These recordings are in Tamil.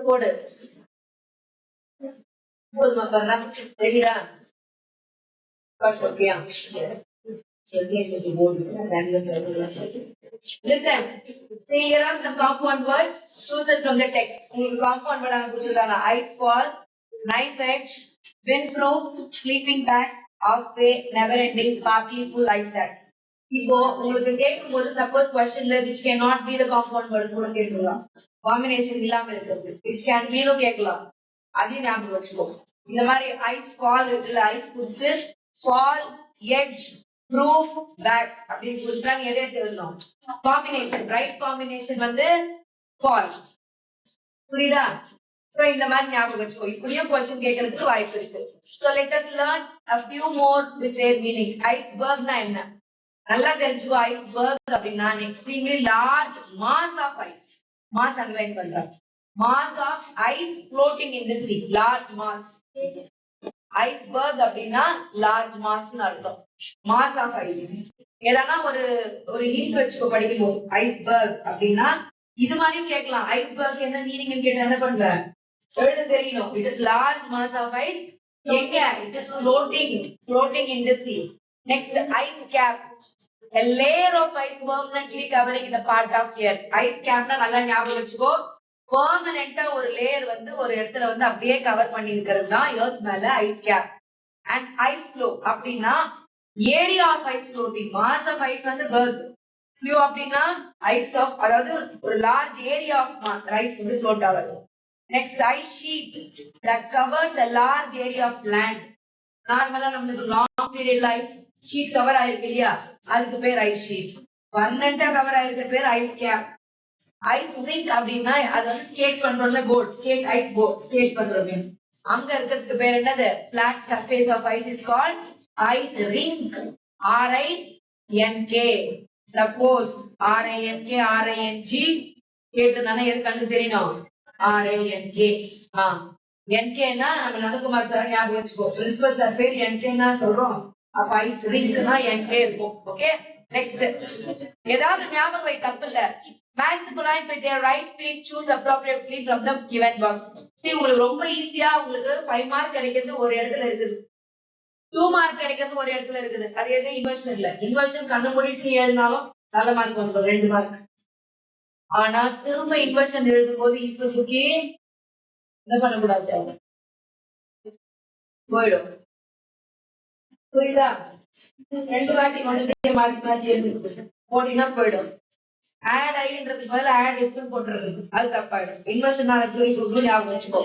போடு போதுமா பாருங்க தெரியுதா okay listen see here are some compound words chosen from the text உங்களுக்கு compound word அங்க கொடுத்திருக்காங்க ice fall knife edge windproof sleeping bag halfway never ending partly full ice sacks இப்போ உங்களுக்கு கேட்கும்போது suppose क्वेश्चनல which cannot be the compound word கூட கேட்கலாம் காம்பினேஷன் இல்லாம இருக்குது which can be னு கேட்கலாம் அதையும் ஞாபகம் வச்சுக்கோ இந்த மாதிரி ஐஸ் ஃபால் இருக்குல்ல ஐஸ் குடிச்சிட்டு ஃபால் எட்ஜ் ப்ரூஃப் பேக்ஸ் அப்படின்னு கொடுத்தா நீ எதை எழுதணும் காம்பினேஷன் ரைட் காம்பினேஷன் வந்து ஃபால் புரியுதா சோ இந்த மாதிரி ஞாபகம் வச்சுக்கோ இப்படியும் क्वेश्चन கேட்கறதுக்கு வாய்ப்பு இருக்கு so let us learn a few more with their meanings ஐஸ்பர்க்னா என்ன நல்லா தெரிஞ்சுக்கோ ஐஸ்பர்க் அப்படின்னா extremely large mass of ice mass underline பண்றேன் mass of ice floating in the sea large mass iceberg அப்படினா large mass னு அர்த்தம் mass of ice ஏதானா ஒரு ஹிண்ட் வச்சுக்கோ படிக்கும்போது iceberg அப்படினா இது மாதிரி கேட்கலாம் iceberg என்ன மீனிங் னு கேட்டா என்ன பண்ற எழுத தெரியணும் it is large mass of ice எங்க it is floating in the sea next ice cap a layer of ice permanently covering the part of earth ice cap னா நல்லா ஞாபகம் வச்சுக்கோ பெர்மனண்டா ஒரு லேயர் வந்து ஒரு இடத்துல வந்து அப்படியே கவர் பண்ணி இருக்கிறது தான் எர்த் மேல ice cap and ice floe அப்படின்னா area of ice floating mass of ice வந்து பர்க் ஃப்ளோ அப்படின்னா ஐஸ் ஆஃப் அதாவது ஒரு லார்ஜ் ஏரியா ஆஃப் ஐஸ் வந்து ஃப்ளோட் ஆகுது next ice sheet that covers a large area of land நார்மலா நமக்கு லாங் பீரியட்ல ஐஸ் ஷீட் கவர் ஆயிருக்கு இல்லையா அதுக்கு பேர் ஐஸ் ஷீட் பர்மனண்டா கவர் ஆயிருக்க பேர் ஐஸ் கேப் ஐஸ் ரிங்க் அப்படின்னா அது வந்து ஸ்கேட் பண்றோம்ல board skate ice board skate பண்றது அங்க இருக்கிறதுக்கு பேர் என்னது flat surface of ice is called ice rink RINK suppose RINK RING கேட்டதானே எது கண்டு தெரியணும் RINK NKனா நம்ம நந்தகுமார் சார் ஞாபகம் வச்சுக்கோ பிரின்சிபல் சார் பேர் NK தான் சொல்றோம் அப்ப ஐஸ் ரிங்க்னா NK இருக்கும் ஓகே நெக்ஸ்ட் ஏதாவது ஞாபகம் வை தப்பு இல்ல match the polyp with their right feet choose appropriately from the given box see உங்களுக்கு ரொம்ப ஈஸியா உங்களுக்கு 5 மார்க் கிடைக்கிறது ஒரு இடத்துல இருக்குது 2 மார்க் கிடைக்கிறது ஒரு இடத்துல இருக்குது அது எது இன்வர்ஷன்ல இன்வர்ஷன் கண்ணு மூடிட்டு எழுதினாலும் நல்ல மார்க் வந்துடும் 2 மார்க் ஆனா திரும்ப இன்வர்ஷன் எழுதும் போது இப்போதைக்கு என்ன பண்ணக்கூடாது போயிடும் புரியுதா 2 வாட்டி ஒன்று மார்க் மாற்றி எழுதி போட்டீங்கன்னா போயிடும் add ஐன்றதுக்கு பதிலா add if போட்டுறது அது தப்பாயிடும் இன்வர்ஷன் நாலேஜ் சொல்லி கொடுக்கணும் ஞாபகம் வச்சுக்கோ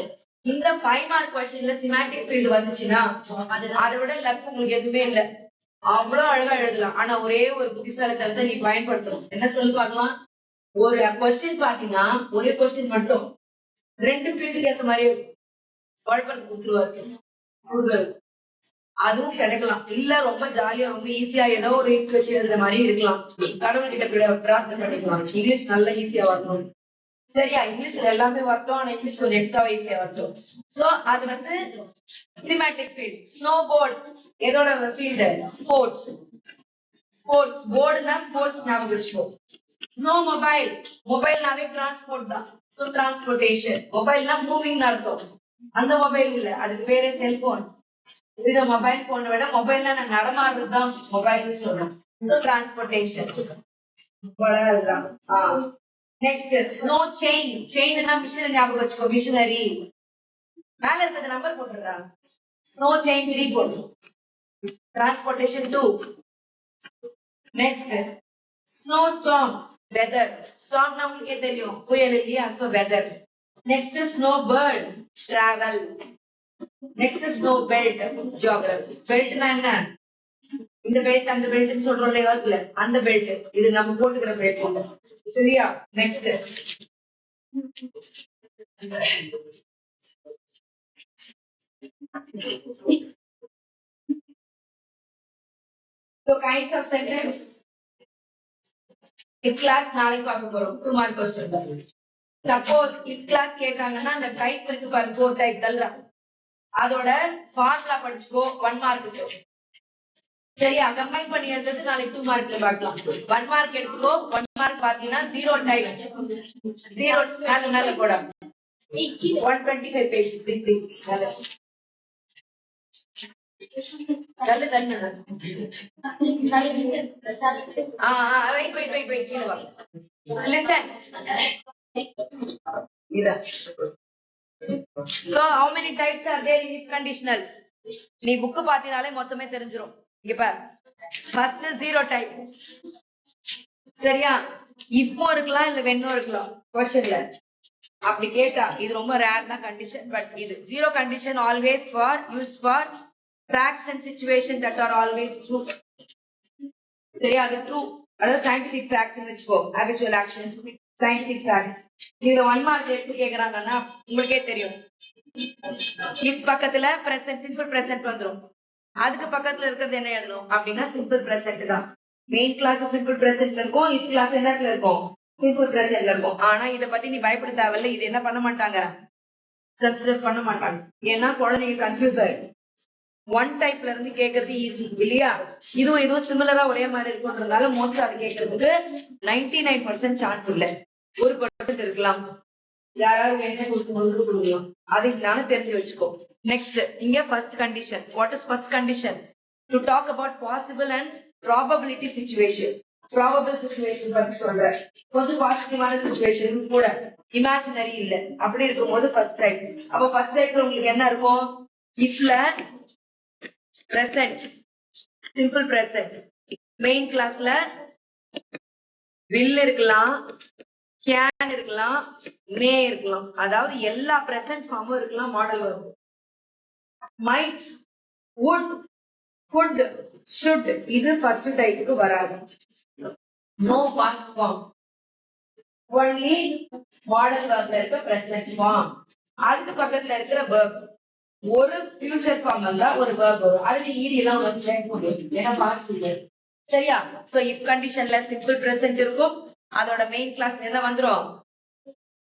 இந்த 5 மார்க் क्वेश्चनல சிமேட்டிக் ஃபீல்ட் வந்துச்சுன்னா அதை விட லக் உங்களுக்கு எதுவுமே இல்ல அவ்வளவு அழகா எழுதலாம் ஆனா ஒரே ஒரு புத்திசாலித்தனத்தை நீ பயன்படுத்தணும் என்ன சொல்லி பார்க்கலாம் ஒரு क्वेश्चन பாத்தீங்கன்னா ஒரே क्वेश्चन மட்டும் 2 ஃபீல்டுக்கு ஏற்ற மாதிரி குழப்பத்துக்கு கொடுத்துருவாரு அதுவும் கிடைக்கலாம் இல்ல ரொம்ப ஜாலியா ரொம்ப ஈஸியா ஏதோ ஒரு வச்சு எழுதுற மாதிரி இருக்கலாம் கடவுள் கிட்ட பிரார்த்தனை பண்ணிக்கலாம் இங்கிலீஷ் நல்லா ஈஸியா வரணும் சரியா இங்கிலீஷ்ல எல்லாமே வரட்டும் ஆனா இங்கிலீஷ் கொஞ்சம் எக்ஸ்ட்ராவா ஈஸியா வரட்டும் சோ அது வந்து சிமேட்டிக் ஃபீல்ட் ஸ்னோ போர்ட் எதோட ஃபீல்டு ஸ்போர்ட்ஸ் போர்டுனா ஸ்போர்ட்ஸ் ஞாபகம் வச்சுக்கோ ஸ்னோ மொபைல்னாவே டிரான்ஸ்போர்ட் தான் சோ டிரான்ஸ்போர்டேஷன் மொபைல்னா மூவிங் அர்த்தம் அந்த மொபைல் இல்ல அதுக்கு பேரே செல்போன் இது மொபைல் போனை விட மொபைல்னா நான் நடமாடுறது தான் மொபைல்னு சொல்றோம் சோ டிரான்ஸ்போர்டேஷன் நெக்ஸ்ட் ஸ்னோ செயின்னா மிஷினரி ஞாபகம் வச்சுக்கோ மிஷினரி மேல இருக்கிறது நம்பர் போட்டுறா ஸ்னோ செயின் 3 போட்டு transportation 2 next snow storm weather ஸ்டார்ம்னா உங்களுக்கே தெரியும் புயல் இல்லையா so weather next snow bird travel next snow belt geography பெல்ட்னா என்ன இந்த பெல்ட் அந்த பெல்ட்னு சொல்றோம்ல ஏதாவது அந்த பெல்ட் இது நம்ம போட்டுக்கிற பெல்ட் சரியா next so kinds of sentence if class நாளைக்கு பார்க்க போறோம் 2 mark question suppose if class கேட்டாங்கன்னா அந்த டைப் இருக்கு பாரு 4 டைப் தல்றா அதோட ஃபார்முலா படிச்சுக்கோ 1 மார்க் சரியா கம்பைன் பண்ணி எடுத்தது நாளைக்கு 2 மார்க்ல பார்க்கலாம் 1 மார்க் எடுத்துக்கோ 1 மார்க் பாத்தீங்கன்னா 0 டைப் 0 மேல போட 125 page. Wait. Listen. So how many types are there in if conditionals? நீ புக் பாத்தினாலே மொத்தமே தெரிஞ்சிரும். இங்க பார். First zero type. சரியா? இப்போ இருக்கலாம் இல்ல வென்னோ இருக்கலாம். क्वेश्चनல. அப்படி கேட்டா இது ரொம்ப ரேர்னா கண்டிஷன் பட் இது zero condition always for used for facts and situations that are always true. சரியா? அது true. அதாவது scientific facts னு வெச்சுக்கோ. habitual actions, scientific facts. இதுல 1 மார்க் எடுத்து கேக்குறாங்கன்னா உங்களுக்கே தெரியும். if பக்கத்துல present simple present வந்துரும். அதுக்கு பக்கத்துல இருக்கிறது என்ன எழுதணும் அப்படின்னா simple present தான். மெயின் கிளாஸ் simple presentல இருக்கும், if கிளாஸ் என்னத்துல இருக்கும்? simple presentல இருக்கும். ஆனா இத பத்தி நீ பயப்பட தேவையில்லை. இது என்ன பண்ண மாட்டாங்க? கன்சிடர் பண்ண மாட்டாங்க. ஏன்னா குழந்தைங்க கன்ஃபியூஸ் ஆயிடும். ஒன் டைப்ல இருந்து கேக்குறது ஈஸி இல்லையா? இதுவும் சிமிலரா ஒரே மாதிரி இருக்கும்ன்றதால மோஸ்ட் அது கேட்கறதுக்கு 99% சான்ஸ் இல்ல. 1% இருக்கலாம். யாராவது என்ன கொடுக்கலாம் அது நானும் தெரிஞ்சு வச்சுக்கோ. நெக்ஸ்ட் இங்க first condition. What is first condition? To talk about possible and probability situation. Probable situation பத்தி சொல்றேன். கொஞ்சம் பாசிட்டிவான சிச்சுவேஷன் கூட, இமேஜினரி இல்ல. அப்படி இருக்கும்போது ஃபர்ஸ்ட் டைப். அப்ப ஃபர்ஸ்ட் டைப்ல உங்களுக்கு என்ன இருக்கும்? இஃப்ல present, simple present. மெயின் கிளாஸ்ல will இருக்கலாம், can இருக்கலாம், may இருக்கலாம். அதாவது எல்லா present ஃபார்மும் இருக்கலாம். மாடல் வரும். might, would, could, should இது ஃபர்ஸ்ட் டைப்புக்கு வராது. no past form. only modal வெர்ப்ல இருக்க present form. அதுக்கு பக்கத்துல இருக்கிற verb. ஒரு ஃபியூச்சர் ஃபார்ம் வந்தா ஒரு verb வரும். அதுல ed எல்லாம் ஒரு செட் போட்டு வச்சிருக்கேன். ஏன்னா பாஸ்ட் இல்ல. சரியா? சோ if கண்டிஷன்ல சிம்பிள் பிரசன்ட் இருக்கும். அதோட மெயின் கிளாஸ் என்ன வந்துரும்?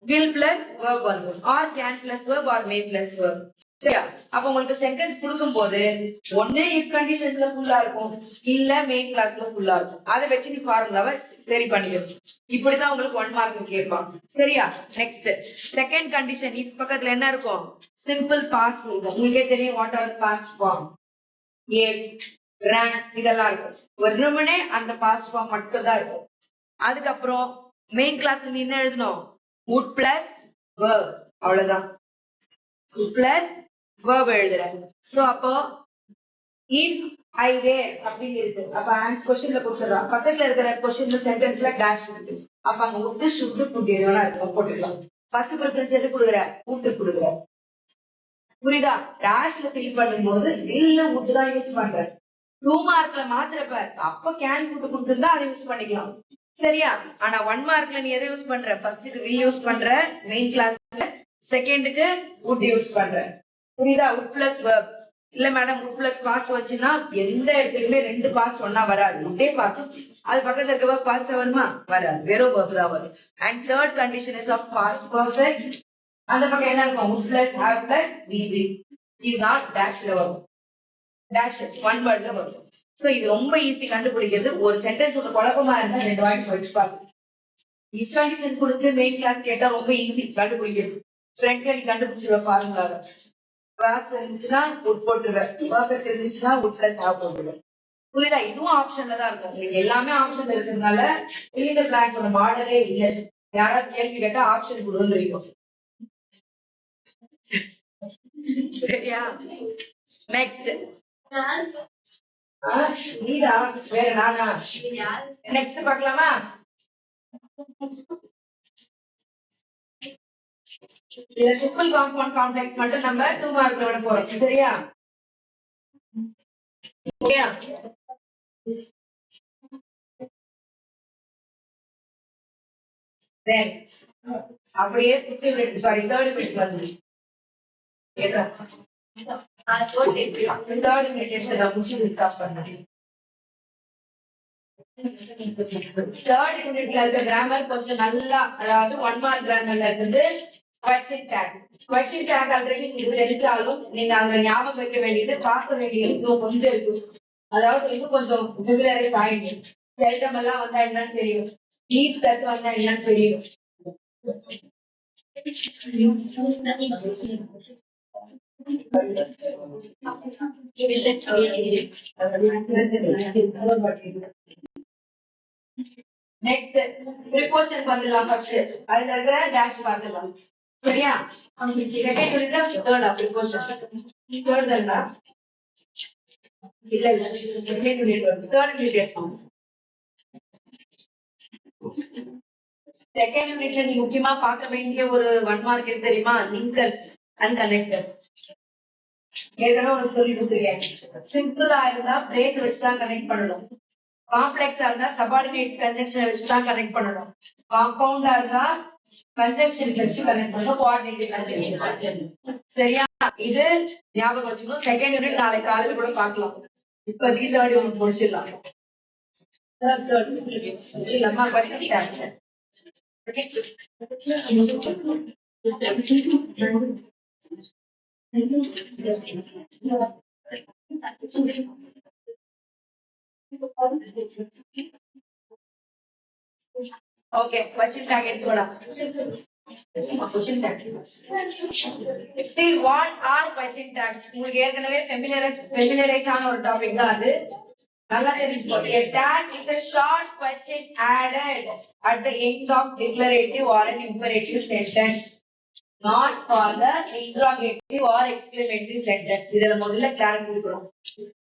will plus verb வந்துரும். or can plus verb or may plus verb. சரியா? அப்ப உங்களுக்கு சென்டென்ஸ் கொடுக்கும்போது ஒண்ணே if கண்டிஷன்ல ஃபுல்லா இருக்கும், இல்ல மெயின் கிளாஸ்ல ஃபுல்லா இருக்கும். அதை வச்சு நீ ஃபார்முலாவை சரி பண்ணிக்கணும். இப்படிதான் உங்களுக்கு 1 மார்க் கேட்பான். சரியா? Next second condition. if பக்கத்துல என்ன இருக்கும்? சிம்பிள் பாஸ்ட் இருக்கும். உங்களுக்கே தெரியும் what are past form. ate, ran இதெல்லாம் இருக்கும். வெறுமனே அந்த பாஸ்ட் ஃபார்ம் மட்டும் தான் இருக்கும். அதுக்கப்புறம் மெயின் கிளாஸ்ல நீ என்ன எழுதணும்? would plus verb. அவ்வளவுதான். would plus verb எழுதுற. சோ அப்போ if I were அப்படின்னு இருக்கு. அப்ப ஆன்சர் क्वेश्चनல கொடுத்துறா. பக்கத்துல இருக்கிற क्वेश्चनல சென்டென்ஸ்ல டாஷ் இருக்கு. அப்ப அங்க would, should, could எதுனா இருக்கும் போட்டுக்கலாம். ஃபர்ஸ்ட் பிரெஃபரன்ஸ் எது கொடுக்குற? would கொடுக்குற. புரியுதா? டாஷ்ல ஃபில் பண்ணும்போது will would தான் யூஸ் பண்ற. 2 மார்க்ல மாத்திரப்ப அப்ப can would கொடுத்திருந்தா அதை யூஸ் பண்ணிக்கலாம். சரியா? ஆனா 1 மார்க்ல நீ எதை யூஸ் பண்ற? ஃபர்ஸ்ட்க்கு will யூஸ் பண்ற மெயின் கிளாஸ்ல, செகண்டுக்கு would யூஸ் பண்ற. புரியுதா? would plus verb. இல்ல மேடம் would plus past வச்சுனா எந்த இடத்துலயுமே ரெண்டு பாஸ்ட் ஒண்ணா வராது. ஒரே பாஸ்ட். அது பக்கத்துல இருக்க verb past வருமா? வராது. வெறும் verb தான் வரும். and third condition is of past perfect. அந்த பக்கம் என்ன இருக்கும்? would plus have plus be. இதுதான் டேஷ்ல வரும். dashes one wordல வரும். சோ இது ரொம்ப ஈஸி கண்டுபிடிக்கிறது. ஒரு சென்டென்ஸ் ஒரு குழப்பமா இருந்தா ரெண்டு வாட்டி படிச்சு பாருங்க. if condition கொடுத்து மெயின் கிளாஸ் கேட்டா ரொம்ப ஈஸி கண்டுபிடிக்கிறது. ஃப்ரண்ட்ல நீ கண்டுபிடிச்சிருவ ஃபார்முலாவை. கிளாஸ் இருந்துச்சுன்னா would போட்டுருவேன். பர்ஃபெக்ட் இருந்துச்சுன்னா would plus have போட்டுருவேன். புரியுதா? இதுவும் ஆப்ஷன்ல தான் இருக்கும். உங்களுக்கு எல்லாமே ஆப்ஷன் இருக்கிறதுனால இந்த கிளாஸோட மாடலே இல்ல. யாராவது கேள்வி கேட்டா ஆப்ஷன் கொடுன்னு இருக்கும். சரியா? நெக்ஸ்ட் நீதா வேற நானா? நெக்ஸ்ட் பார்க்கலாமா? இல்ல சிம்பிள் காம்பவுண்ட் காம்ப்ளெக்ஸ் மட்டும் நம்ம 2 மார்க்ல விட போறோம். சரியா? ஓகே. தென் அப்படியே 5th unit sorry 3rd unit வந்து கேட்டா third யூனிட் எடுத்து முடிச்சு ஸ்டார்ட் பண்ணேன். third யூனிட்ல இருக்க கிராமர் கொஞ்சம் நல்லா, அதாவது 1 மார்க் கிராமர்ல இருந்து question tag ஆல்ரெடி இது தெரிஞ்சாலும் நீங்க அங்க ஞாபகம் வைக்க வேண்டியது, பார்க்க வேண்டியது இன்னும் கொஞ்சம் இருக்கு. அதாவது இன்னும் கொஞ்சம் ஃபெமிலியரைஸ் ஆயிடுச்சு. செல்டம் எல்லாம் வந்தா என்னன்னு தெரியும், லீவ்ஸ் தட்டு வந்தா என்னன்னு தெரியும். Next, preposition பண்ணலாம் first. அதுல இருக்கிற dash பார்க்கலாம். சரியா? second unit third preposition. third இல்ல. இல்ல second unit third unit எடுப்போம். second unitல நீ முக்கியமா பார்க்க வேண்டிய ஒரு 1 mark இருக்கு தெரியுமா? linkers and connectors. ஏற்கனவே ஒரு சொல்லி கொடுத்துருக்கேன். சிம்பிளா இருந்தா பிரேஸ் வச்சு தான் கனெக்ட் பண்ணணும். காம்ப்ளெக்ஸா இருந்தா சபார்டினேட் கன்ஜங்ஷன் வச்சு தான் கனெக்ட் பண்ணணும். காம்பவுண்டா இருந்தா கன்ஜங்ஷன் வச்சு கனெக்ட் பண்ணணும். Coordinate conjunction. சரியா? இது ஞாபகம் வச்சுக்கணும். செகண்ட் யூனிட் நாளை காலையில கூட பார்க்கலாம். இப்ப தேர்ட் யூனிட் முடிச்சிடலாம். முடிச்சிடலாமா? படிச்சுட்டேன். Okay, question tag எடுத்துக்கோடா. question tag. See what are question tags? உங்களுக்கு ஏற்கனவே familiarize ஆன ஒரு டாபிக் தான் அது. நல்லா தெரிஞ்சுக்கோங்க. A tag is a short question added at the end of declarative or an imperative sentence. Not for the interrogative or exclamatory sentence. இதல முதல்ல clarity இருக்கணும்.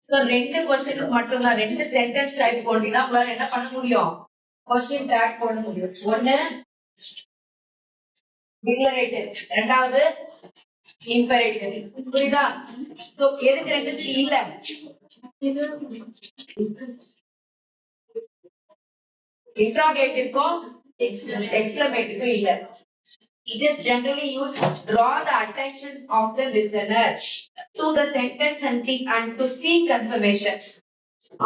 So ரெண்டு क्वेश्चन மட்டும் தான் ரெண்டு சென்டென்ஸ் டைப் போட்டீங்கன்னா உங்களால என்ன பண்ண முடியும்? question tag போட முடியும். ஒன்னு declarative, இரண்டாவது imperative. புரியுதா? So எதுக்கு ரெண்டு இல்ல? interrogative க்கும் exclamative இல்ல. It is generally used to draw the attention of the listener to the sentence and to seek confirmation.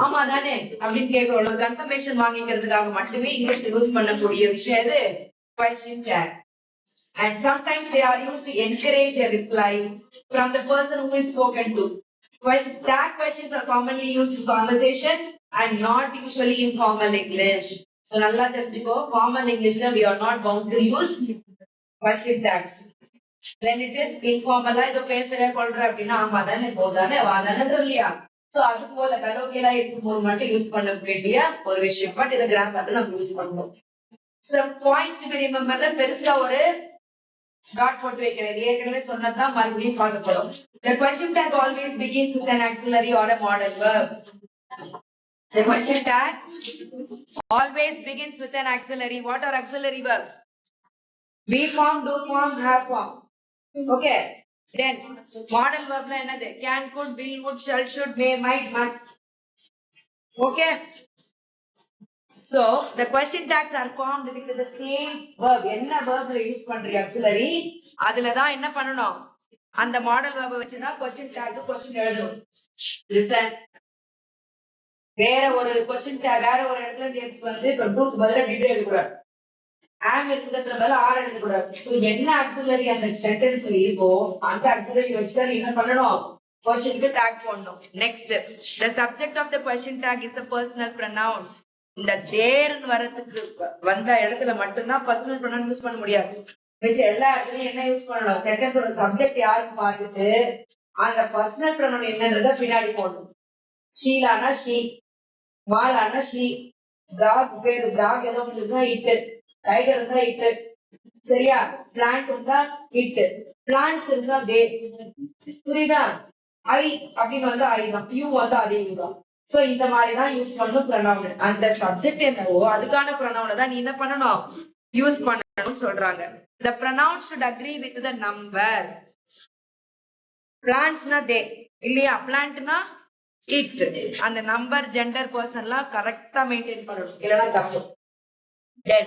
ஆமா தானே அப்படின்னு கேக்குறோம். கன்ஃபர்மேஷன் வாங்கிக்கிறதுக்காக மட்டுமே இங்கிலீஷ்ல யூஸ் பண்ணக்கூடிய விஷயம் இது question tag. And sometimes they are used to encourage a reply from the person who is spoken to. Tag questions are commonly used in conversation and not usually in formal English. So நல்லா தெரிஞ்சுக்கோ, formal Englishல we are not bound to use question tags. When it is informal, இதோ பேசுற கொள்ற அப்படின்னா ஆமா தானே போதானே வாதானே இல்லையா? சோ அது போல கலோக்கியலா இருக்கும்போது மட்டும் யூஸ் பண்ண வேண்டிய ஒரு விஷயம். பட் இதை கிராமர்ல நம்ம யூஸ் பண்ணுவோம். Some points to be remembered. பெருசா ஒரு டாட் போட்டு வைக்கிறது ஏற்கனவே சொன்னதான் மறுபடியும் பார்க்க போறோம். The question tag always begins with an auxiliary or a modal verb. The question tag always begins with an auxiliary. What are auxiliary verbs? Be form, do form, have form. Okay. Then modal verb la enadhu? Can, could, will, would, shall, should, may, might, must. Okay. So the question tags are formed with the same verb. என்ன verb la use பண்றீங்க auxiliary அதுல தான் என்ன பண்ணணும்? அந்த modal verb வச்சு தான் question tag question எழுதணும். Listen. வேற ஒரு question tag வேற ஒரு இடத்துல இருந்து எடுத்து வந்து do க்கு பதிலா did எழுத கூடாது. am இருக்குதுன்ற மேல r எழுத கூடாது. சோ என்ன auxiliary அந்த சென்டென்ஸ்ல இருக்கோ அந்த auxiliary வச்சு தான் என்ன பண்ணணும்? question க்கு tag போடணும். Next, the subject of the question tag is a personal pronoun. இந்த தேர்னு வரதுக்கு வந்த இடத்துல மட்டும்தான் பர்சனல் ப்ரொனவுன் யூஸ் பண்ண முடியாது. மிச்ச எல்லா இடத்துலயும் என்ன யூஸ் பண்ணணும்? சென்டென்ஸோட சப்ஜெக்ட் யாருக்கு பார்த்துட்டு அந்த பர்சனல் ப்ரொனவுன் என்னன்றத பின்னாடி போடணும். ஷீலானா ஷீ, மாலானா ஷீ, டாக் பேரு டாக் ஏதோ இருந்தா இட்டு, டைகர் இருந்தா இட்டு, சரியா? பிளான்ட் இருந்தா இட்டு, பிளான்ட்ஸ் இருந்தா தே. புரியுதா? ஐ அப்படின்னு வந்து ஐ தான், யூ வந்து அதே தான். சோ இந்த மாதிரி தான் யூஸ் பண்ணணும் ப்ரொனவுன். அந்த சப்ஜெக்ட் என்னவோ அதுக்கான ப்ரொனவுனை தான் நீ என்ன பண்ணணும்? யூஸ் பண்ணணும்னு சொல்றாங்க. The pronoun should agree with the number. Plantsனா they இல்லையா? Plantனா it. அந்த நம்பர் ஜெண்டர் பர்சன்லாம் கரெக்டா மெயின்டைன் பண்ணணும், இல்லைன்னா தப்பு. Then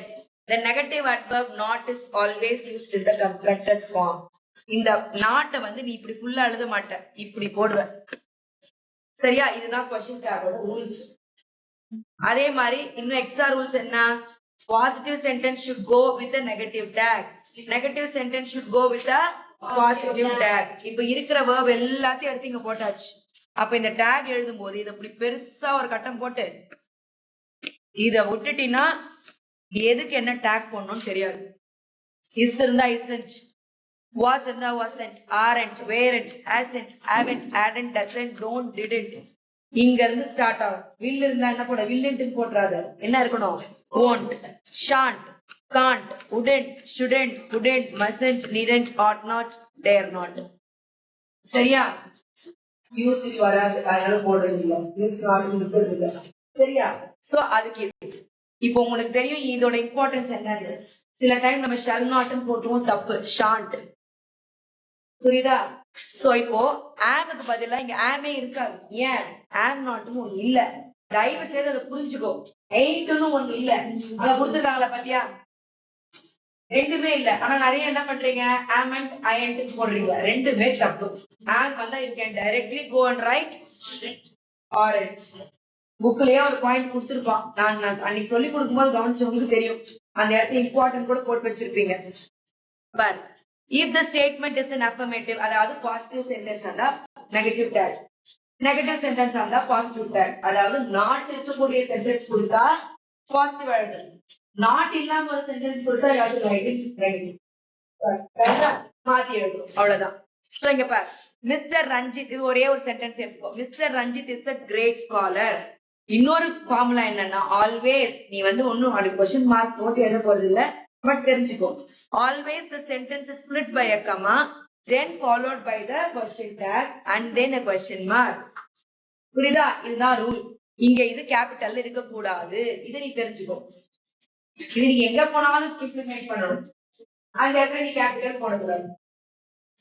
the negative adverb not is always used in the completed form. இந்த நாட்டை வந்து நீ இப்படி ஃபுல்லா எழுத மாட்ட, இப்படி போடுவ. சரியா? இதுதான் question tag ஓட ரூல்ஸ். அதே மாதிரி இன்னும் எக்ஸ்ட்ரா ரூல்ஸ் என்ன? Positive sentence should go with a negative tag. Negative sentence should go with a positive tag. இப்போ இருக்கிற verb எல்லாத்தையும் எடுத்து இங்க போட்டாச்சு. அப்ப இந்த tag எழுதும் போது இத இப்படி பெருசா ஒரு கட்டம் போட்டு இத விட்டுட்டீங்கன்னா எதுக்கு என்ன tag போடணும்னு தெரியாது. Is இருந்தா isn't. Was இருந்தா wasn't. Aren't, weren't, hasn't, haven't, hadn't, doesn't, don't, didn't. இங்க இருந்து ஸ்டார்ட் ஆகும். will இருந்தா என்ன போட willn't போட்றாத. என்ன இருக்கணும்? won't, shan't, can't, wouldn't, shouldn't, couldn't, mustn't, needn't, ought not, dare not. சரியா? use is வராது. அதனால போடுறது இல்ல. use not இருக்கிறது இல்ல. சரியா? சோ அதுக்கு இப்போ உங்களுக்கு தெரியும் இதோட இம்பார்ட்டன்ஸ் என்னன்னு. சில டைம் நம்ம shall not போட்டுவோம், தப்பு. shan't. புரியுதா? சோ இப்போ ஆம்க்கு பதிலா இங்க ஆமே இருக்காது. ஏன்? ஆம் நாட்னு ஒண்ணு இல்ல. தயவு செய்து அதை புரிஞ்சுக்கோ. எயிட்னு ஒண்ணு இல்ல. அத கொடுத்துருக்காங்களா பாத்தியா? ரெண்டுமே இல்ல. ஆனா நிறைய என்ன பண்றீங்க? ஆம் அண்ட் ஐஎன்ட் போடுறீங்க. ரெண்டுமே தப்பு. ஆம் வந்தா you can directly go and write orange. புக்லயே ஒரு பாயிண்ட் கொடுத்துருப்பான். நான் அன்னைக்கு சொல்லி கொடுக்கும்போது கவனிச்சவங்களுக்கு தெரியும். அந்த இடத்துல இம்பார்ட்டன்ட் கூட போட்டு வச்சிருப்பீங்க. But if the statement is an affirmative, அதாவது positive sentence இருந்தா negative tag, negative sentence இருந்தா positive tag. அதாவது not இருக்கக்கூடிய sentence கொடுத்தா positive எழுதணும். not இல்லாம ஒரு sentence கொடுத்தா you have to write it negative. மாத்தி எழுதணும். அவ்வளவுதான். சோ இங்க பாரு, மிஸ்டர் ரஞ்சித், இது ஒரே ஒரு சென்டென்ஸ் எடுத்துக்கோ. Mr Ranjith is a great scholar. இன்னொரு ஃபார்முலா என்னன்னா ஆல்வேஸ். நீ ஒன்னும் அது கொஸ்டின் மார்க் போட்டு எழுத போறது இல்ல, பட் தெரிஞ்சுக்கோ. Always the sentence is split by a comma, then followed by the question tag and then a question mark. புரியுதா? இதுதான் ரூல். இங்க இது கேபிட்டல் இருக்க கூடாது. இதை நீ தெரிஞ்சுக்கோ. இது நீ எங்க போனாலும் இம்ப்ளிமெண்ட் பண்ணணும். அந்த இடத்துல நீ கேபிட்டல் போடக்கூடாது.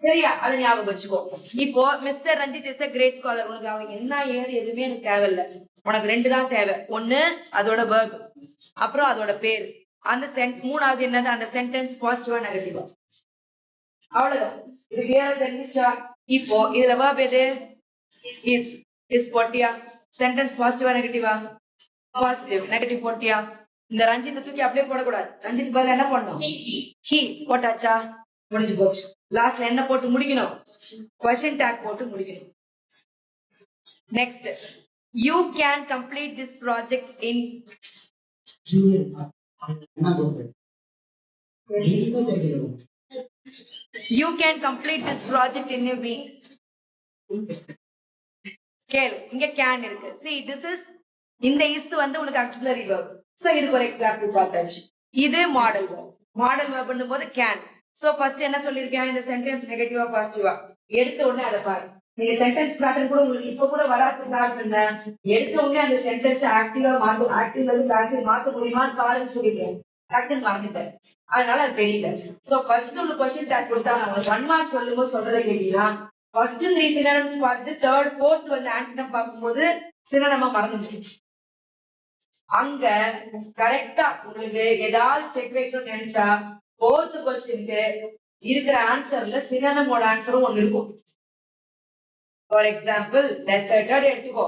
சரியா? அதை ஞாபகம் வச்சுக்கோ. இப்போ Mr Ranjith is a great scholar. உனக்கு அவன் என்ன ஏது எதுவுமே எனக்கு தேவையில்லை. உனக்கு ரெண்டு தான் தேவை. ஒண்ணு அதோட verb, அப்புறம் அதோட பேர். அந்த மூணாவது என்னது? அந்த சென்டென்ஸ் பாசிட்டிவா நெகட்டிவா. அவ்வளவுதான். இது கிளியரா தெரிஞ்சுச்சா? இப்போ இதுல verb எது? is போட்டியா? சென்டென்ஸ் பாசிட்டிவா நெகட்டிவா? பாசிட்டிவ். நெகட்டிவ் போட்டியா? இந்த ரஞ்சித்தை தூக்கி அப்படியே போடக்கூடாது. ரஞ்சித் பதில் என்ன பண்ணணும்? he போட்டாச்சா? முடிஞ்சு போச்சு. லாஸ்ட்ல என்ன போட்டு முடிக்கணும்? question tag போட்டு முடிக்கணும். Next, you can complete this project in You can complete this project in a week. கேளு, இங்க can இருக்கு. See, this is இந்த is உனக்கு auxiliary verb. So இதுக்கு ஒரு எக்ஸாம்பிள் பார்த்தாச்சு. இது மாடல் verb. மாடல் verb பண்ணும்போது can. So first என்ன சொல்லிருக்கேன்? இந்த சென்டென்ஸ் நெகட்டிவா பாசிட்டிவா? எடுத்த உடனே அதை பாரு. நீங்க சென்டென்ஸ் பேட்டர்ன் கூட உங்களுக்கு இப்ப கூட வராதுக்கு காரணம் என்ன? எடுத்த உடனே அந்த சென்டென்ஸ் ஆக்டிவா மாத்த, ஆக்டிவ்ல இருந்து பாசிட்டிவ் மாத்த முடியுமான்னு பாருன்னு சொல்லிருக்கேன். டக்குன்னு மறந்துட்டேன். அதனால அது தெரியல. சோ ஃபர்ஸ்ட் ஒரு கொஸ்டின் டேக் கொடுத்தா நான் 1 மார்க் சொல்லும்போது சொல்றதை கேட்டீங்கன்னா, ஃபர்ஸ்ட் 3 சினோனிம்ஸ் பார்த்து தேர்ட் ஃபோர்த் ஆன்டனம் பார்க்கும்போது சினோனிமா மறந்துட்டு, அங்க கரெக்டா உங்களுக்கு ஏதாவது செக் வைக்கணும்னு நினைச்சா ஃபோர்த் கொஸ்டினுக்கு இருக்கிற ஆன்சர்ல சினோனிமோட ஆன்சரும் ஒண்ணு இருக்கும். ஃபார் எக்ஸாம்பிள் டெசர்டட் எடுத்துக்கோ.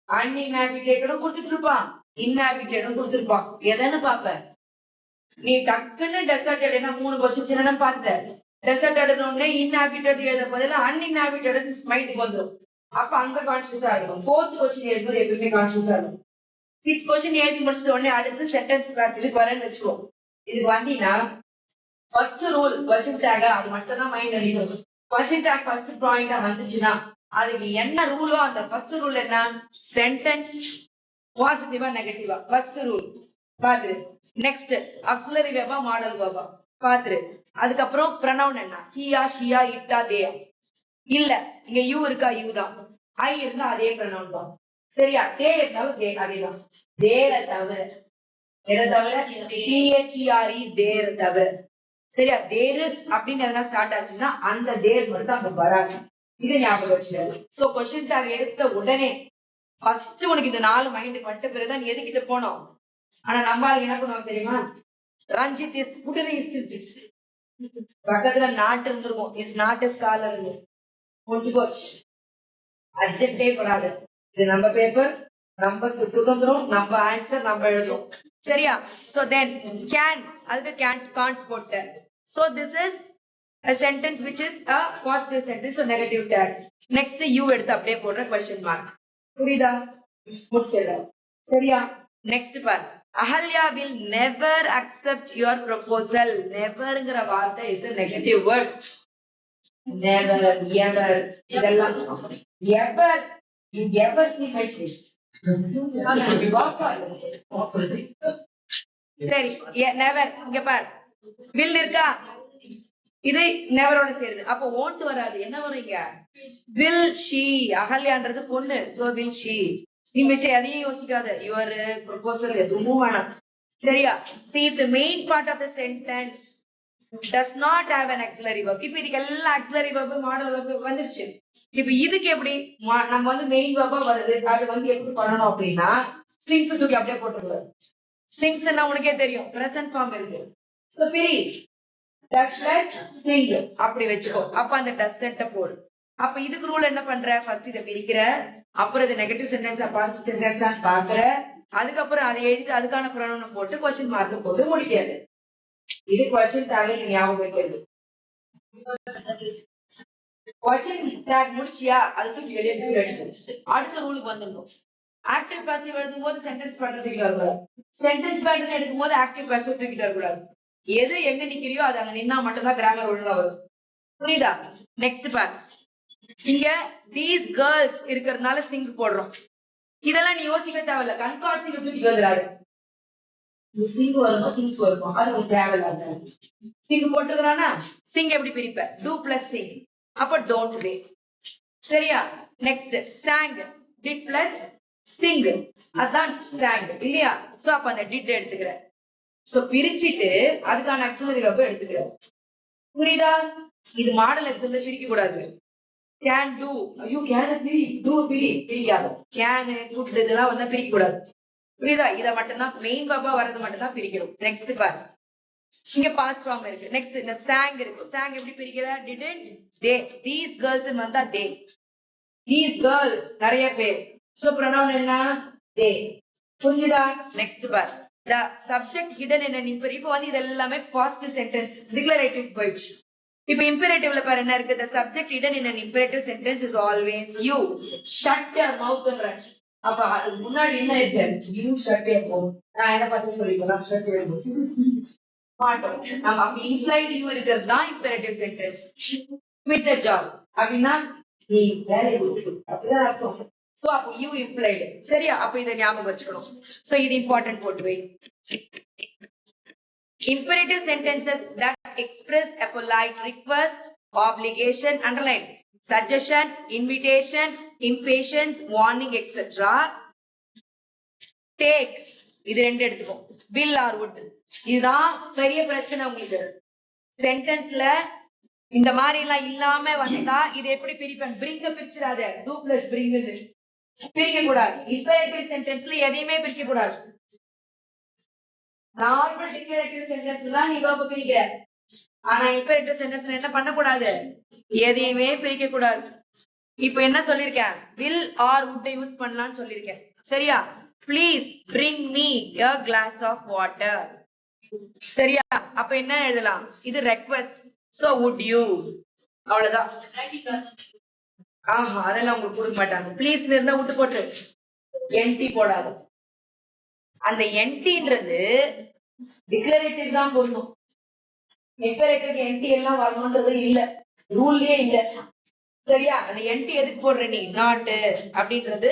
அன்இன்ஹாபிட்டேட்டடும் கொடுத்துட்டு இருப்பான், இன்ஹாபிட்டேடும் கொடுத்துருப்பான். எதன்னு பாப்ப நீ? டக்குன்னு டெசர்டட் என்ன 3 கொஸ்டின் சினோனிம் பார்த்த. டெசர்டட் உடனே இன்ஹாபிட்டட் எழுத பதிலா அன்இன்ஹாபிட்டட் மைண்டுக்கு வந்துடும். அப்ப அங்க கான்சியஸா இருக்கும். ஃபோர்த் கொஸ்டின் எழுதும்போது எப்பவுமே கான்சியஸா இருக்கும். 6 கொஸ்டின் எழுதி முடிச்சிட்ட உடனே அடுத்து சென்டென்ஸ் இதுக்கு வரேன்னு வச்சுக்கோ. இதுக்கு வந்தீங்கன்னா ஃபர்ஸ்ட் ரூல் கொஸ்டின் டேக் அது மட்டும் தான் மைண்ட் அடிக்கணும். கொஸ்டின் டேக் ஃபர்ஸ்ட் பாயிண்டா வந்துச்சுன்னா அதுக்கு என்ன ரூலோ அந்த ஃபர்ஸ்ட் ரூல் என்ன? சென்டென்ஸ் பாசிட்டிவா நெகட்டிவா? ஃபர்ஸ்ட் ரூல் பாத்துரு. நெக்ஸ்ட் ஆக்ஸிலரி வெர்பா மாடல் வெர்பா பாத்துரு. அதுக்கப்புறம் ப்ரொனவுன் என்ன? ஹியா, ஷியா, இட்டா, தேயா. இல்ல இங்க யூ இருக்கா? யூ தான். ஐ இருந்தா அதே ப்ரொனவுன் தான். சரியா? தே இருந்தாலும் தே அதேதான். தேர தவிர, எதை தவிர? THERE தேர் தவிர. சரியா? தேர் இஸ் அப்படின்னு எதனா ஸ்டார்ட் ஆச்சுன்னா அந்த தேர் மட்டும் அங்க வராது. இது ஞாபகம் வச்சுக்காது. சோ கொஸ்டின் டாக் எடுத்த உடனே ஃபர்ஸ்ட் உனக்கு இந்த 4 மைண்டுக்கு வந்துட்ட பிறகுதான் நீ எதுக்கிட்ட போனோம். ஆனா நம்ம ஆளுங்க என்ன பண்ணுவாங்க தெரியுமா? ரஞ்சித் இஸ் உடனே இஸ் பக்கத்துல நாட் இருந்திருக்கும். இஸ் நாட் எ ஸ்காலர் முடிஞ்சு போச்சு. அர்ஜென்டே படாது. இது நம்ம பேப்பர், நம்ம சுதந்திரம், நம்ம ஆன்சர் நம்ம எழுதும். சரியா? சோ தென் கேன், அதுக்கு can't போட்ட. So this is a sentence which is a positive sentence, so negative tag. Next you எடுத்து அப்படியே போடுற question mark. புரியுதா? முடிச்சிடலாம். சரியா? நெக்ஸ்ட் பார், Ahalya will never accept your proposal. Neverங்கிற வார்த்தை is a negative word. Never, ever. இதெல்லாம் ever. You ever see my face? சரி, never. இங்க பார். will இருக்கா? இது நெவரோட சேருது. அப்போ won't வராது. என்ன வரும் இங்க? will she. அகல்யான்றது பொண்ணு. So will she. நீ மிச்ச எதையும் யோசிக்காத. Your proposal எதுவும் வேணாம். சரியா? See, if the main part of the sentence does not have an auxiliary verb. இப்போ இதுக்கு எல்லாம் auxiliary verb, modal verb வந்துருச்சு. இப்போ இதுக்கு எப்படி நம்ம வந்து மெயின் verb வருது. அது வந்து எப்படி பண்ணணும் அப்படின்னா things தூக்கி அப்படியே போட்டுருவாரு. things னா உனக்கே தெரியும். present form இருக்கு. So பிரி does not sing அப்படி வெச்சுக்கோ. அப்ப அந்த doesn't போடு. அப்ப இதுக்கு ரூல் என்ன பண்ற? ஃபர்ஸ்ட் இத பிரிக்கிற, அப்புறம் இது நெகட்டிவ் சென்டென்ஸா பாசிட்டிவ் சென்டென்ஸா பாக்குற, அதுக்கு அப்புறம் அதை எழுதிட்டு அதுக்கான ப்ரொனவுன் போட்டு क्वेश्चन மார்க் போட்டு முடிக்கிறது. இது क्वेश्चन டாக் நீ ஞாபகம் வைக்கிறது. क्वेश्चन டாக் முடிச்சியா? அது தூக்கி வெளியே விசிறடிச்சு அடுத்த ரூலுக்கு வந்துடணும். ஆக்டிவ் பாசிவ் எழுதும்போது சென்டென்ஸ் பேட்டர்ன் தூக்கிட்டு வரக்கூடாது. சென்டென்ஸ் பேட்டர்ன் எடுக்கும்போது ஆக்டிவ் பாசிவ் தூக்கிட்டு வரக்கூடாது. எது எங்க நிக்கிறியோ அது அங்க நின்னா மட்டும்தான் கிராமர் ஒழுங்கா வரும். புரியுதா? நெக்ஸ்ட் பார். இங்க தீஸ் கேர்ள்ஸ் இருக்கிறதுனால சிங் போடுறோம். இதெல்லாம் நீ யோசிக்க தேவையில்ல. கன்கார்ட்சிங்க தூக்கிட்டு வந்துடாது. சிங் வரும், சிங்ஸ் வரும். அது உனக்கு தேவையில்ல. சிங் போட்டுக்கிறானா? சிங் எப்படி பிரிப்ப? Two plus Singh. அப்ப டோன்ட் டே. சரியா? Next song. Did plus Singh. அதான் சாங் இல்லையா? சோ அப்ப அந்த டிட் எடுத்துக்கிற. சோ பிரிச்சிட்டு அதுக்கான ஆக்சிலரி வெர்ப் எடுத்துக்கிறோம். புரியுதா? இது மாடல் எக்ஸல்ல பிரிக்க கூடாது. கேன் டு, ஐயோ கேன் பிரி, டு பிரி பிரியாது. கேன் குட் இதெல்லாம் வந்து பிரிக்க கூடாது. புரியுதா? இத மட்டும் தான் மெயின் வெர்பா வரது மட்டும் தான் பிரிக்கணும். நெக்ஸ்ட் பார். இங்க பாஸ்ட் ஃபார்ம் இருக்கு. நெக்ஸ்ட் இந்த சாங் இருக்கு. சாங் எப்படி பிரிக்கிற? Didn't, they. தீஸ் கேர்ள்ஸ் வந்தா தே. தீஸ் கேர்ள்ஸ் நிறைய பேர். சோ ப்ரொனவுன் என்ன? தே. புரியுதா? நெக்ஸ்ட் பார். The subject hidden in an imperative. இப்போ வந்து இது எல்லாமே பாசிட்டிவ் சென்டென்ஸ் டிக்ளரேட்டிவ் போயிடுச்சு. இப்போ இம்பெரேட்டிவ்ல பாரு என்ன இருக்கு? The subject hidden in an imperative sentence is always you. Shut your mouth. அப்ப அதுக்கு முன்னாடி என்ன இருக்கு? You shut your mouth. நான் என்ன பார்த்து சொல்லிக்கிறேன்? Shut your mouth. மாட்டோம். நம்ம அப்ப implied you இருக்கிறது தான் imperative sentence. Quit the job. அப்படின்னா நீ வேலையை விட்டு அப்படிதான் அர்த்தம். So அப்போ you implied. சரியா? அப்ப இத ஞாபகம் வச்சுக்கணும். So இது இம்பார்ட்டன்ட் போட்டு வை. Imperative sentences that express a polite request, obligation, underline, suggestion, invitation, impatience, warning, etc. Take. இது ரெண்டு எடுத்துக்கோ. Will or would. இதுதான் பெரிய பிரச்சனை உங்களுக்கு. சென்டென்ஸ்ல இந்த மாதிரி எல்லாம் இல்லாம வந்தா இது எப்படி பிரிப்பேன்? பிரிங்க பிரிச்சிடாத. டூ பிளஸ் பிரிங் பிரிக்க கூடாது. இம்பெரேட்டிவ் சென்டென்ஸ்ல எதையுமே பிரிக்க கூடாது. நார்மல் டிக்ளரேட்டிவ் சென்டென்ஸ்ல நீ வெர்ப் பிரிக்கிற. ஆனா இம்பெரேட்டிவ் சென்டென்ஸ்ல என்ன பண்ண கூடாது? எதையுமே பிரிக்க கூடாது. இப்போ என்ன சொல்லிருக்கேன்? will or would யூஸ் பண்ணலாம்னு சொல்லிருக்கேன். சரியா? Please bring me a glass of water. சரியா? அப்ப என்ன எழுதலாம்? இது ரெக்வெஸ்ட். So would you. அவ்வளவுதான். ஆஹா, அதெல்லாம் உங்களுக்கு கொடுக்க மாட்டாங்க. பிளீஸ் இருந்தா விட்டு போட்டு என்டி போடாது. அந்த என்டின்றது டிக்ளரேட்டிவ் தான் போடணும். இம்பெரேட்டிவ் என்டி எல்லாம் வரணும்ன்றது இல்ல, ரூல்லயே இல்ல. சரியா? அந்த என்டி எதுக்கு போடுற நீ? நாட் அப்படின்றது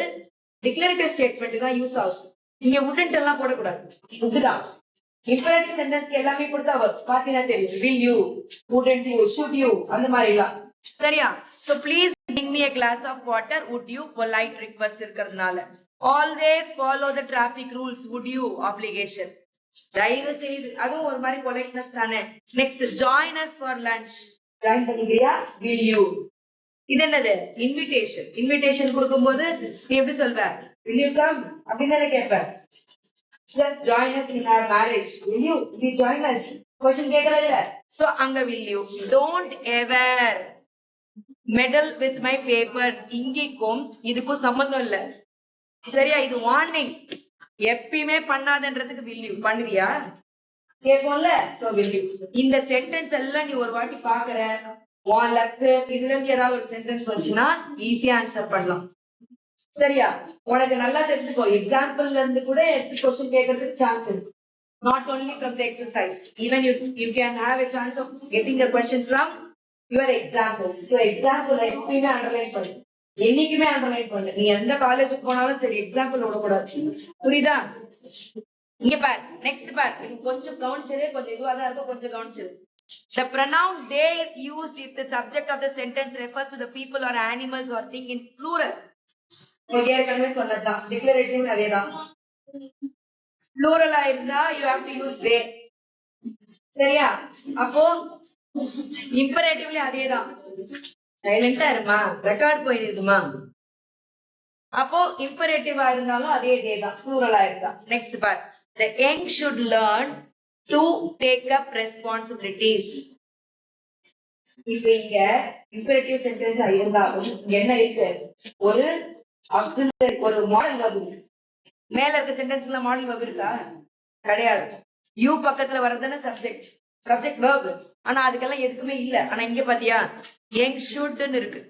டிக்ளரேட்டிவ் ஸ்டேட்மெண்ட் தான் யூஸ் ஆகும். நீங்க உடன்ட் எல்லாம் போடக்கூடாது. உட்தான் இம்பெரேட்டிவ் சென்டென்ஸ்க்கு எல்லாமே கொடுத்தா பாத்தீங்கன்னா தெரியும். will you, wouldn't you, should you, அந்த மாதிரி எல்லாம். சரியா? So please bring me a glass of water. Would you polite request இருக்கிறதுனால. Always follow the traffic rules. Would you obligation. தயவு செய்து அதுவும் ஒரு மாதிரி politeness தானே. Next join us for lunch. Join பண்ணிக்கிறியா? will you. இது என்னது? இன்விடேஷன். இன்விடேஷன் கொடுக்கும்போது நீ எப்படி சொல்வ? will you come அப்படின்னு கேட்ப. just join us in our marriage. will you join us? question கேட்கறதில்ல. so அங்க will you. don't ever meddle with my papers. இங்கேக்கும் இதுக்கும் சம்பந்தம் இல்ல. சரியா? இது வார்னிங். எப்பயுமே பண்ணாதன்றதுக்கு will you. பண்ணுவியா? கேட்போம்ல. so will you. இந்த சென்டென்ஸ் எல்லாம் நீ ஒரு வாட்டி பாக்குற, உன் லக்கு இதுல இருந்து ஏதாவது ஒரு சென்டென்ஸ் வந்துச்சுன்னா ஈஸியா ஆன்சர் பண்ணலாம். சரியா? உனக்கு நல்லா தெரிஞ்சுக்கோ, எக்ஸாம்பிள்ல இருந்து கூட கொஸ்டின் கேட்கறதுக்கு சான்ஸ் இருக்கு. Not only from the exercise, even you can have a chance of getting a question from your examples. So example எப்பயுமே அண்டர்லைன் பண்ணு, என்னைக்குமே அண்டர்லைன் பண்ணு. நீ எந்த காலேஜுக்கு போனாலும் சரி எக்ஸாம்பிள் விடக்கூடாது. புரியுதா? இங்க பார், நெக்ஸ்ட் பார், இது கொஞ்சம் கவனிச்சிரு, கொஞ்சம் இதுவா தான் இருக்கும், கொஞ்சம் கவனிச்சிரு. The pronoun they is used if the subject of the sentence refers to the people or animals or thing in plural. ஏற்கனவே சொன்னதுதான், டிக்ளரேட்டிவ் அதேதான். plural இருந்தா you have to use they. சரியா? அப்போ imperatively அதேதான். சைலண்டா இருமா, ரெக்கார்ட் போயிருக்குமா? அப்போ imperative இருந்தாலும் அதே they தான், plural இருந்தா. Next part, the young should learn to take up responsibilities. இப்ப இங்க imperative sentence இருந்தாலும் என்ன இருக்கு? ஒரு auxiliary, ஒரு மாடல் verb இருக்கு. மேல இருக்க சென்டென்ஸ்ல மாடல் verb இருக்கா? கிடையாது. யூ பக்கத்துல வரதுன்னு சப்ஜெக்ட், சப்ஜெக்ட் verb. ஆனா அதுக்கெல்லாம் எதுக்குமே இல்ல. ஆனா இங்க பாத்தியா, young shouldன்னு இருக்கு.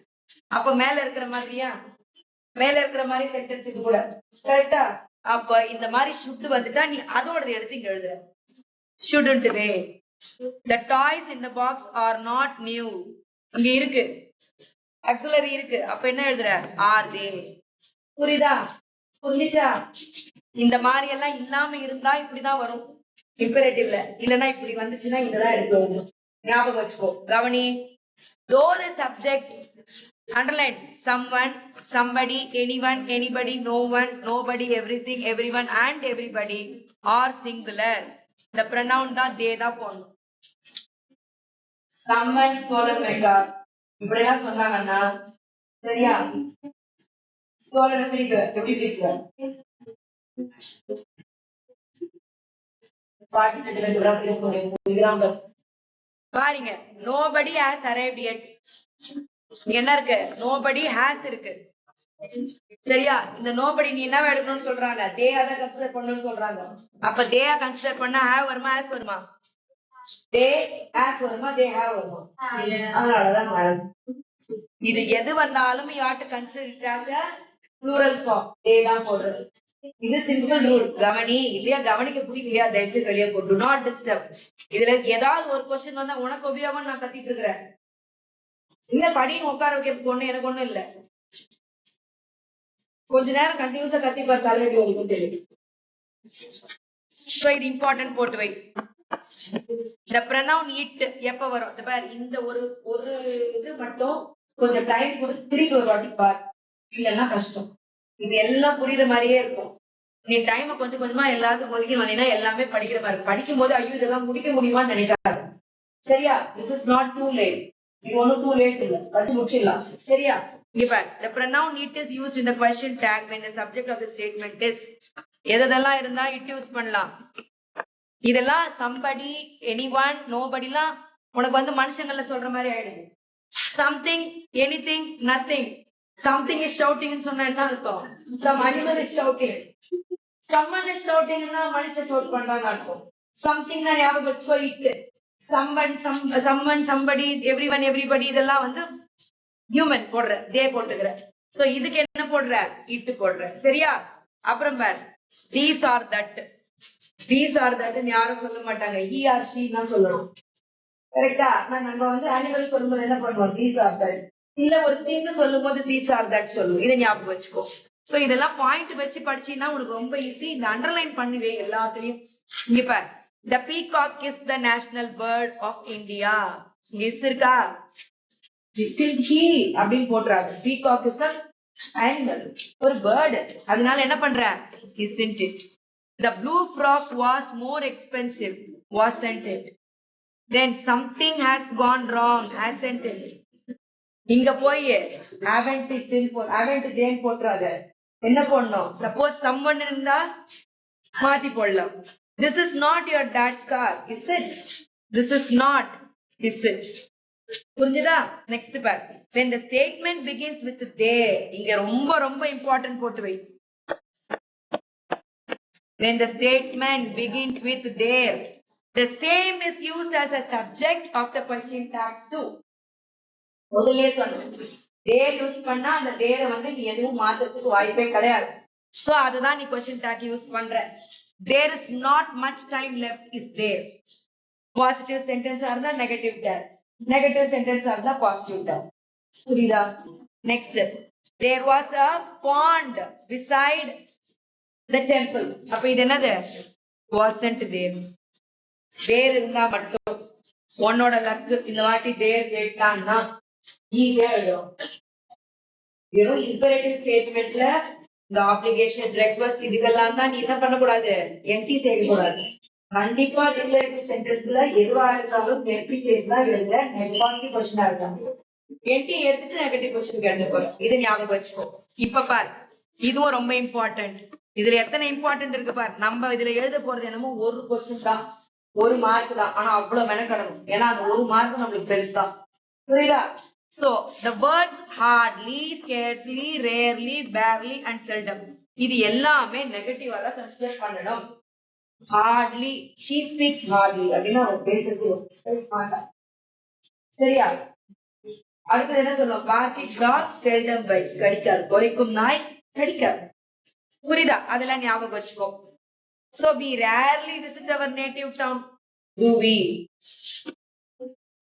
அப்ப மேல இருக்கிற மாதிரியா? மேல இருக்கிற மாதிரி சென்டென்ஸ் இது கூட கரெக்டா? அப்ப இந்த மாதிரி should வந்துட்டா நீ அதோட எடுத்து இங்க எழுதுற. shouldn't they? The toys in the box are not new. இங்க இருக்கு, auxiliary இருக்கு. அப்ப என்ன எழுதுற? are they. புரியுதா? புரிஞ்சுச்சா? இந்த மாதிரி எல்லாம் இல்லாம இருந்தா இப்படிதான் வரும் imperatively. இல்லனா இப்படி வந்துச்சுன்னா இதெல்லாம் எடுக்கணும். ஞாபகம் வச்சுக்கோ. கவனி. though the subject, underline, someone, somebody, anyone, anybody, no one, nobody, everything, everyone and everybody are singular. The pronoun தான் they தான் போடணும். someone stolen my car இப்படிலாம் சொன்னாங்கன்னா சரியா? stolen பிரிக்க எப்படி பிரிக்க? பாருங்க, nobody has arrived yet. என்ன இருக்கு? nobody has இருக்கு. சரியா? இந்த nobody நீ என்ன எடுக்கணும்னு சொல்றாங்க? they அத கன்சிடர் பண்ணனும்னு சொல்றாங்க. அப்ப they கன்சிடர் பண்ணா have வருமா has வருமா? they has வருமா they have வருமா? அதனாலதான் have. இது எது வந்தாலும் you have to consider it as a plural form. they தான் போடுறது. இது சிம்பிள் ரூல். கவனி. இல்லையா? கவனிக்க புரியலையா? தயவுசெய்து வெளியே போ. do not disturb. இதுல ஏதாவது ஒரு கொஸ்டின் வந்தா உனக்கு உபயோகம் நான் கத்திட்டு இருக்கிறேன். இல்ல படின்னு உட்கார வைக்கிறதுக்கு ஒண்ணு எனக்கு ஒண்ணும் இல்ல. கொஞ்ச நேரம் கண்டினியூஸா கத்தி பாரு, தலைவலி வரைக்கும் தெரியும். இது இம்பார்ட்டன்ட் போட்டு வை. இந்த pronoun it எப்ப வரும்? இந்த ஒரு இது மட்டும் கொஞ்சம் டைம் கொடுத்து திருப்பி ஒரு வாட்டி பார், இல்லன்னா கஷ்டம். இது எல்லாம் புரியுற மாதிரியே இருக்கும். நீ டைம் கொஞ்சம் கொஞ்சமா எல்லாத்துக்கும் ஒதுக்கி வந்தீங்கன்னா எல்லாமே படிக்கிற மாதிரி. படிக்கும் போது ஐயோ இதெல்லாம் முடிக்க முடியுமான்னு நினைக்காது. சரியா? this is not too late. இது ஒன்னும் too late இல்ல, படிச்சு முடிச்சிடலாம். சரியா? இங்க பாரு, the pronoun it is used in the question tag when the subject of the statement is. எதெல்லாம் இருந்தா it யூஸ் பண்ணலாம்? இதெல்லாம் somebody, anyone, nobody எல்லாம் உனக்கு வந்து மனுஷங்கள்ல சொல்ற மாதிரி ஆயிடுது. something, anything, nothing. something is shouting ன்னு சொன்னா என்ன அர்த்தம்? some animal is shouting. someone is shouting ன்னா மனுஷன் ஷவுட் பண்றாங்க அர்த்தம். something னா ஞாபகம் வச்சுக்கோ it. someone, somebody, everyone, everybody இதெல்லாம் வந்து human போடுற, they போட்டுக்கிற. சோ இதுக்கு என்ன போடுற? it போடுற. சரியா? அப்புறம் பார், these are that. these are that யாரும் சொல்ல மாட்டாங்க, he or she தான் சொல்லணும். கரெக்டா? நம்ம வந்து அனிமல் சொல்லும்போது என்ன பண்ணுவோம்? these are that. இல்ல ஒரு thing சொல்லும் போது these are that சொல்லுவோம். இதை ஞாபகம் வச்சுக்கோ. சோ இதெல்லாம் பாயிண்ட் வச்சு படிச்சீங்கன்னா உனக்கு ரொம்ப ஈஸி. இந்த அண்டர்லைன் பண்ணுவே எல்லாத்துலயும். இங்க பார், the peacock is the national bird of India. is இருக்கா? isn't he அப்படின்னு போடுறாங்க. peacock is an animal, ஒரு bird. அதனால என்ன பண்ற? isn't it. the blue frog was more expensive, wasn't it. then something has gone wrong, hasn't it. இங்க போய் haven't then போட்டுறாத. என்ன போடணும்? சப்போஸ் someone இருந்தா மாத்தி போடலாம். this is not your dad's car, is it. this is not, is it. புரிஞ்சுதா? நெக்ஸ்ட் பார், when the statement begins with they. இங்க ரொம்ப ரொம்ப இம்பார்ட்டன்ட் போட்டு வை. when the statement begins with their, the same is used as a subject of the question tags too. முதல்ல சொன்னேன், தேர் யூஸ் பண்ணா அந்த தேரை வந்து நீ எதுவும் மாத்துறதுக்கு வாய்ப்பே கிடையாது. சோ அதுதான் நீ கொஸ்டின் டேக் யூஸ் பண்ற. There is not much time left is there. Positive சென்டென்ஸா இருந்தா நெகட்டிவ் டேக், நெகட்டிவ் சென்டென்ஸா இருந்தா பாசிட்டிவ் டேக். புரியுதா? Next, there was a pond beside the temple. அப்ப இது என்னது? வாசன்ட் தேர். தேர் இருந்தா மட்டும் உன்னோட லக்கு இந்த வாட்டி தேர் கேட்டாங்கன்னா ஈஸியா எழுதும். வெறும் இம்பரேட்டிவ் ஸ்டேட்மெண்ட்ல இந்த ஆப்ளிகேஷன் ரெக்வஸ்ட் இதுக்கெல்லாம் தான் நீ என்ன பண்ணக்கூடாது, எம்டி சேர்க்கக்கூடாது. கண்டிப்பா டிக்ளரேட்டிவ் சென்டென்ஸ்ல எதுவா இருந்தாலும் எம்டி சேர்த்து தான் எழுத. பாசிட்டிவ் கொஸ்டினா இருக்காங்க, எம்டி எடுத்துட்டு நெகட்டிவ் கொஸ்டின் கேட்டு இதை ஞாபகம் வச்சுக்கோ. இப்ப பாரு, இதுவும் ரொம்ப இம்பார்ட்டன்ட். இதுல எத்தனை இம்பார்ட்டன்ட் இருக்கு பாரு. நம்ம இதுல எழுத போறது என்னமோ ஒரு கொஸ்டின் தான், ஒரு மார்க் தான். ஆனா அவ்வளவு மெனக்கடணும், ஏன்னா அந்த ஒரு மார்க் நம்மளுக்கு பெருசுதான். புரியுதா? So the words hardly, scarcely, rarely, barely and seldom இது எல்லாமே நெகட்டிவா தான் கன்சிடர் பண்ணணும். hardly, she speaks hardly அப்படின்னா அவ பேசுறது பேச மாட்டா. சரியா? அடுத்தது என்ன சொல்லுவோம்? barking dog seldom bites, கடிக்காது. குறைக்கும் நாய் கடிக்காது. புரியுதா? அதெல்லாம் ஞாபகம் வச்சுக்கோ. So we rarely visit our native town. Do we?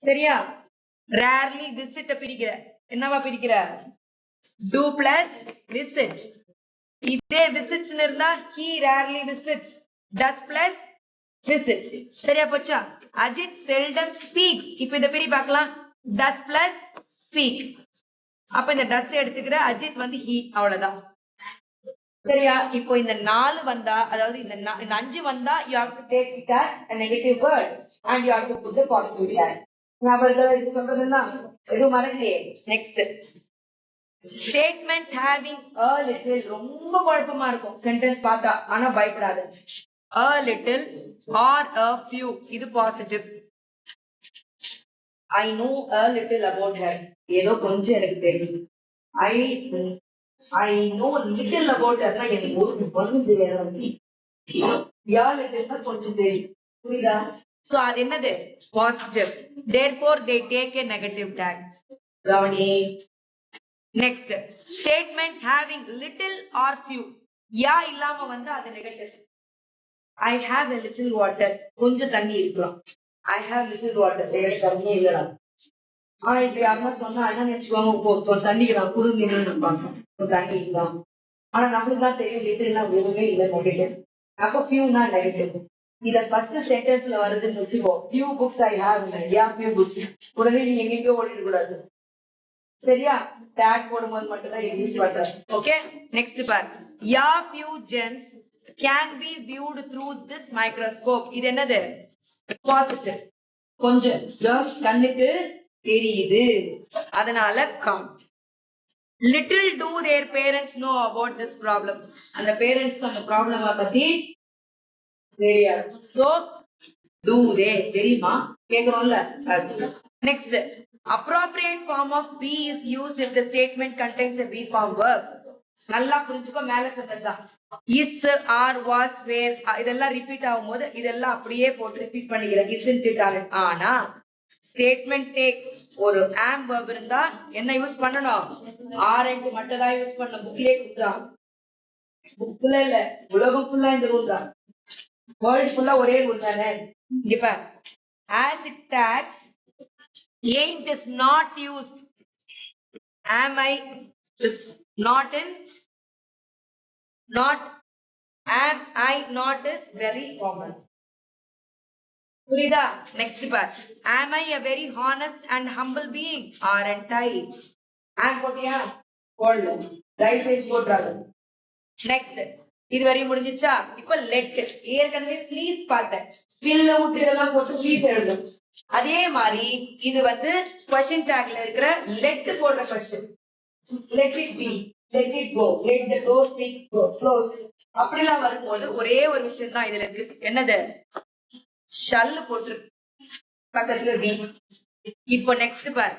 சரியா? rarely visit பிரிக்கிற என்னவா பிரிக்கிற? do plus visit. இதே visits இருந்தா he rarely visits, does plus visit. சரியா போச்சா? Ajith seldom speaks. இப்ப இத பிரி பார்க்கலாம். does plus speak. அப்ப இந்த does எடுத்துக்கிற, அஜித் வந்து he, அவ்வளவுதான். சரியா? இப்போ இந்த 4 வந்தா, அதாவது இந்த 5 வந்தா you have to take it as a negative word and you have to put the positive tag. Next, statements having a little, ரொம்ப குழப்பமா இருக்கும் சென்டென்ஸ் பார்த்தா, ஆனா பயப்படாது. a little or a few இது positive. I know a little about her. ஏதோ கொஞ்சம் எனக்கு தெரியும். I know little about her. எனக்கு ஒன்றும் தெரியாது. ya little கொஞ்சம் தெரியும். புரியுதா? So அது என்னது? Positive. Therefore they take a negative tag. கவனி. Next, statements having little or few யா இல்லாம வந்தா அது negative. I have a little water. கொஞ்சம் தண்ணி இருக்கலாம். I have little water. தண்ணி இல்லடா. ஆனா இப்ப யாருன்னா சொன்னா என்ன நினைச்சுவாங்க? தண்ணிக்கு நான் குறுநீர் இருப்பாங்க, தண்ணி இருக்கலாம். ஆனா நம்மளுக்கு தான் தெரியும் லிட்டில்னா எதுவுமே இல்லை நெகட்டிவ். அப்போ ஃபியூனா நெகட்டிவ். இத ஃபர்ஸ்ட் சென்டென்ஸ்ல வருதுன்னு வச்சுக்கோ. few books I have. Yeah few books. உடனே நீ எங்கெங்கயோ ஓடிட கூடாது. சரியா? டேக் போடும்போது மட்டும் தான் இங்கிலீஷ் பண்ற. ஓகே, நெக்ஸ்ட் பார். யா few gems can be viewed through this microscope. இது என்னது? பாசிட்டிவ். கொஞ்சம் germs கண்ணுக்கு தெரியுது, அதனால count. Little do their parents know about this problem. அந்த பேரண்ட்ஸ் அந்த ப்ராப்ளம் பத்தி தெரியாது. So do they, தெரியுமா? கேக்குறோம்ல. Next, appropriate form of be is used if the statement contains a be form verb. நல்லா புரிஞ்சுக்கோ, மேல சொன்னதுதான். is, are, was, were இதெல்லாம் ரிப்பீட் ஆகும்போது இதெல்லாம் அப்படியே போட்டு ரிப்பீட் பண்ணிக்கிறேன். isn't it, are. ஆனா ஸ்டேட்மெண்ட் டேக்ஸ் ஒரு am verb இருந்தா என்ன யூஸ் பண்ணணும்? aren't மட்டும் தான் யூஸ் பண்ணணும். புக்லயே கொடுத்தான். புக்ல இல்ல, உலகம் ஃபுல்லா இந்த ரூல் தான். வேர்ல்ட் ஃபுல்லா ஒரே ரூல் தானே. இப்ப as it tags ain't is not used. am I is not in, not am I not is very common. புரியுதா? நெக்ஸ்ட் பார். am I a very honest and humble being? aren't I. am போட்டியா? போடல, தயவுசெய்து போட்டுறாங்க. நெக்ஸ்ட், இது வரையும் முடிஞ்சிச்சா? இப்ப லெட். ஏற்கனவே ப்ளீஸ் பார்த்தேன், fill out இதெல்லாம் போட்டு ப்ளீஸ் எழுதும். அதே மாதிரி இது வந்து கொஸ்டின் டாக்ல இருக்கிற லெட் போடுற question. let it be, let it go, let the door speak close அப்படிலாம் வரும்போது ஒரே ஒரு விஷயம் தான் இதுல இருக்கு. என்னது? shall போட்டு பக்கத்துல be. இப்போ நெக்ஸ்ட் பார்.